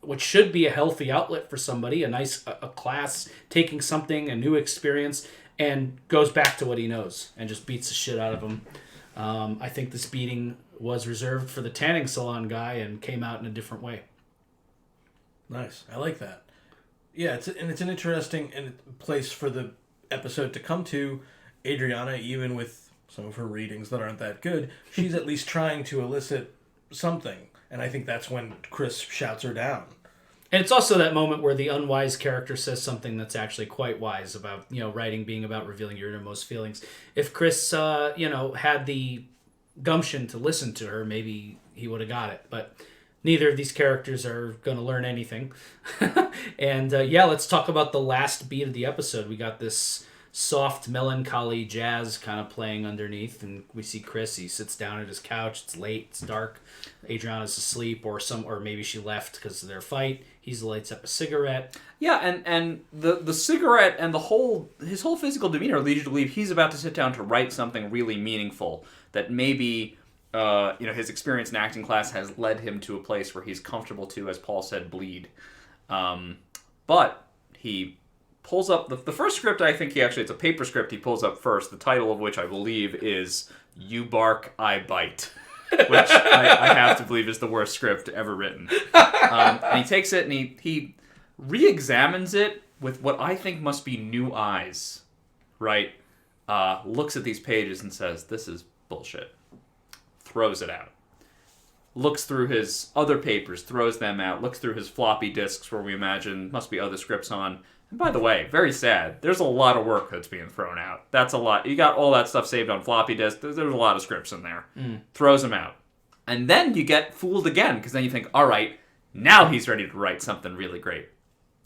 Speaker 4: a healthy outlet for somebody, a class, taking something, a new experience, and goes back to what he knows and just beats the shit out of him. I think this beating was reserved for the tanning salon guy and came out in a different way.
Speaker 3: Nice. I like that. Yeah, it's an interesting place for the episode to come to. Adriana, even with some of her readings that aren't that good, she's at least trying to elicit something. And I think that's when Chris shouts her down.
Speaker 4: And it's also that moment where the unwise character says something that's actually quite wise about, writing being about revealing your innermost feelings. If Chris, had the gumption to listen to her, maybe he would have got it. But neither of these characters are going to learn anything. And, let's talk about the last beat of the episode. We got this soft, melancholy jazz kind of playing underneath, and we see Chris. He sits down at his couch. It's late. It's dark. Adriana's asleep, or maybe she left because of their fight. He lights up a cigarette.
Speaker 2: Yeah, and the cigarette and his whole physical demeanor leads you to believe he's about to sit down to write something really meaningful that maybe his experience in acting class has led him to a place where he's comfortable to, as Paul said, bleed. But he pulls up the first script. I think it's a paper script he pulls up first, the title of which I believe is "You Bark, I Bite," which I have to believe is the worst script ever written. And he takes it and he re-examines it with what I think must be new eyes, right? Looks at these pages and says, "This is bullshit." Throws it out. Looks through his other papers, throws them out. Looks through his floppy disks where we imagine must be other scripts on. And by the way, very sad. There's a lot of work that's being thrown out. That's a lot. You got all that stuff saved on floppy disks. There's a lot of scripts in there. Throws them out. And then you get fooled again, because then you think, all right, now he's ready to write something really great.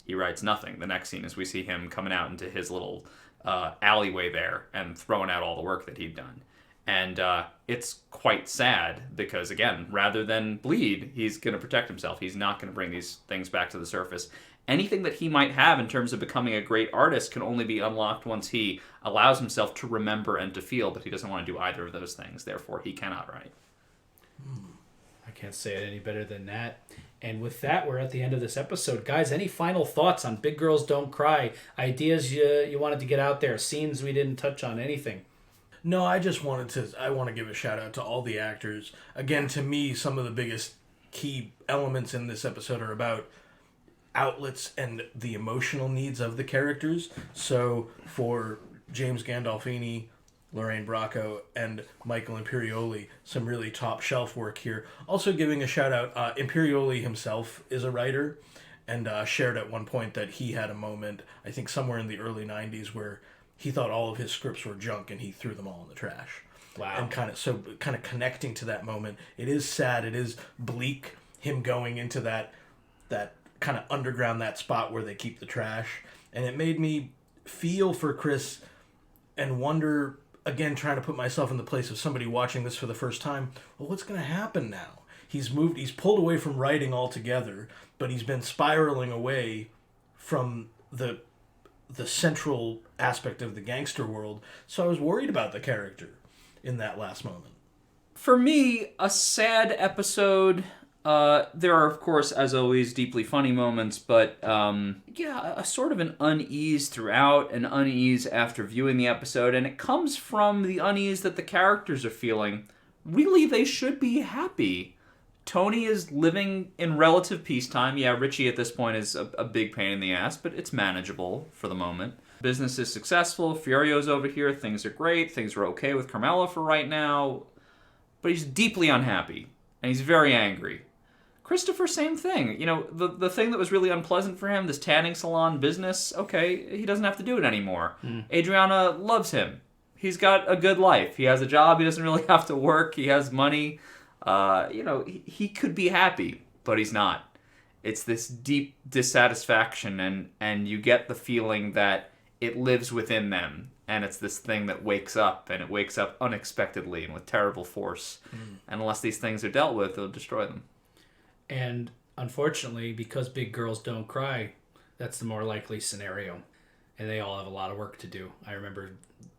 Speaker 2: He writes nothing. The next scene is we see him coming out into his little alleyway there and throwing out all the work that he'd done. And it's quite sad because, again, rather than bleed, he's going to protect himself. He's not going to bring these things back to the surface. Anything that he might have in terms of becoming a great artist can only be unlocked once he allows himself to remember and to feel, but he doesn't want to do either of those things. Therefore, he cannot write.
Speaker 4: I can't say it any better than that. And with that, we're at the end of this episode. Guys, any final thoughts on Big Girls Don't Cry? Ideas you wanted to get out there? Scenes we didn't touch on? Anything?
Speaker 3: No, I want to give a shout out to all the actors. Again, to me, some of the biggest key elements in this episode are about outlets and the emotional needs of the characters. So for James Gandolfini, Lorraine Bracco, and Michael Imperioli, some really top shelf work here. Also giving a shout out, Imperioli himself is a writer, and shared at one point that he had a moment, I think somewhere in the early 90s, where he thought all of his scripts were junk and he threw them all in the trash.
Speaker 4: Wow.
Speaker 3: And kind of connecting to that moment. It is sad, it is bleak, him going into that kind of underground, that spot where they keep the trash. And it made me feel for Chris and wonder, again, trying to put myself in the place of somebody watching this for the first time, well, what's going to happen now? He's pulled away from writing altogether, but he's been spiraling away from the central aspect of the gangster world. So I was worried about the character in that last moment.
Speaker 2: For me, a sad episode. There are, of course, as always, deeply funny moments, but a sort of an unease throughout, an unease after viewing the episode, and it comes from the unease that the characters are feeling. Really, they should be happy. Tony is living in relative peacetime. Yeah, Richie at this point is a big pain in the ass, but it's manageable for the moment. Business is successful. Furio's over here. Things are great. Things are okay with Carmela for right now. But he's deeply unhappy, and he's very angry. Christopher, same thing. The thing that was really unpleasant for him, this tanning salon business, okay, he doesn't have to do it anymore. Adriana loves him. He's got a good life. He has a job. He doesn't really have to work. He has money. He could be happy, but he's not. It's this deep dissatisfaction, and you get the feeling that it lives within them, and it's this thing that wakes up, and it wakes up unexpectedly and with terrible force. And unless these things are dealt with, it'll destroy them.
Speaker 4: And unfortunately, because big girls don't cry, that's the more likely scenario. And they all have a lot of work to do. I remember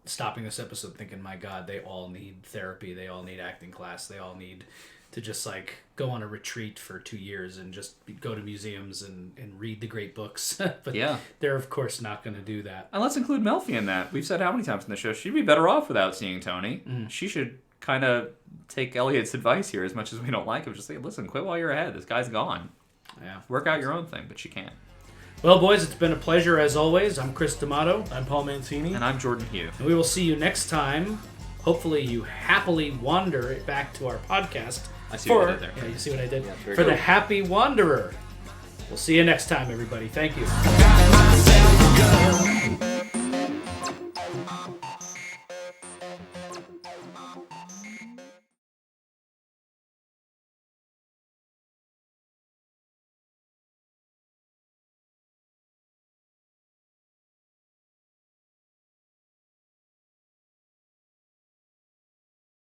Speaker 4: stopping this episode thinking, my God, they all need therapy. They all need acting class. They all need to just go on a retreat for 2 years and just go to museums and read the great books. But
Speaker 2: yeah,
Speaker 4: they're, of course, not going to do that.
Speaker 2: And let's include Melfi in that. We've said how many times in the show, she'd be better off without seeing Tony. She should kind of take Elliot's advice here, as much as we don't like him. Just say, listen, quit while you're ahead. This guy's gone.
Speaker 4: Yeah.
Speaker 2: Work out your own thing, but she can't.
Speaker 4: Well, boys, it's been a pleasure as always. I'm Chris D'Amato.
Speaker 3: I'm Paul Mancini.
Speaker 2: And I'm Jordan Hugh.
Speaker 4: And we will see you next time. Hopefully you happily wander it back to our podcast.
Speaker 2: I see what I did there.
Speaker 4: Yeah, you see what I did?
Speaker 2: Yeah,
Speaker 4: for the Happy Wanderer. We'll see you next time, everybody. Thank you.
Speaker 5: Got myself a gun.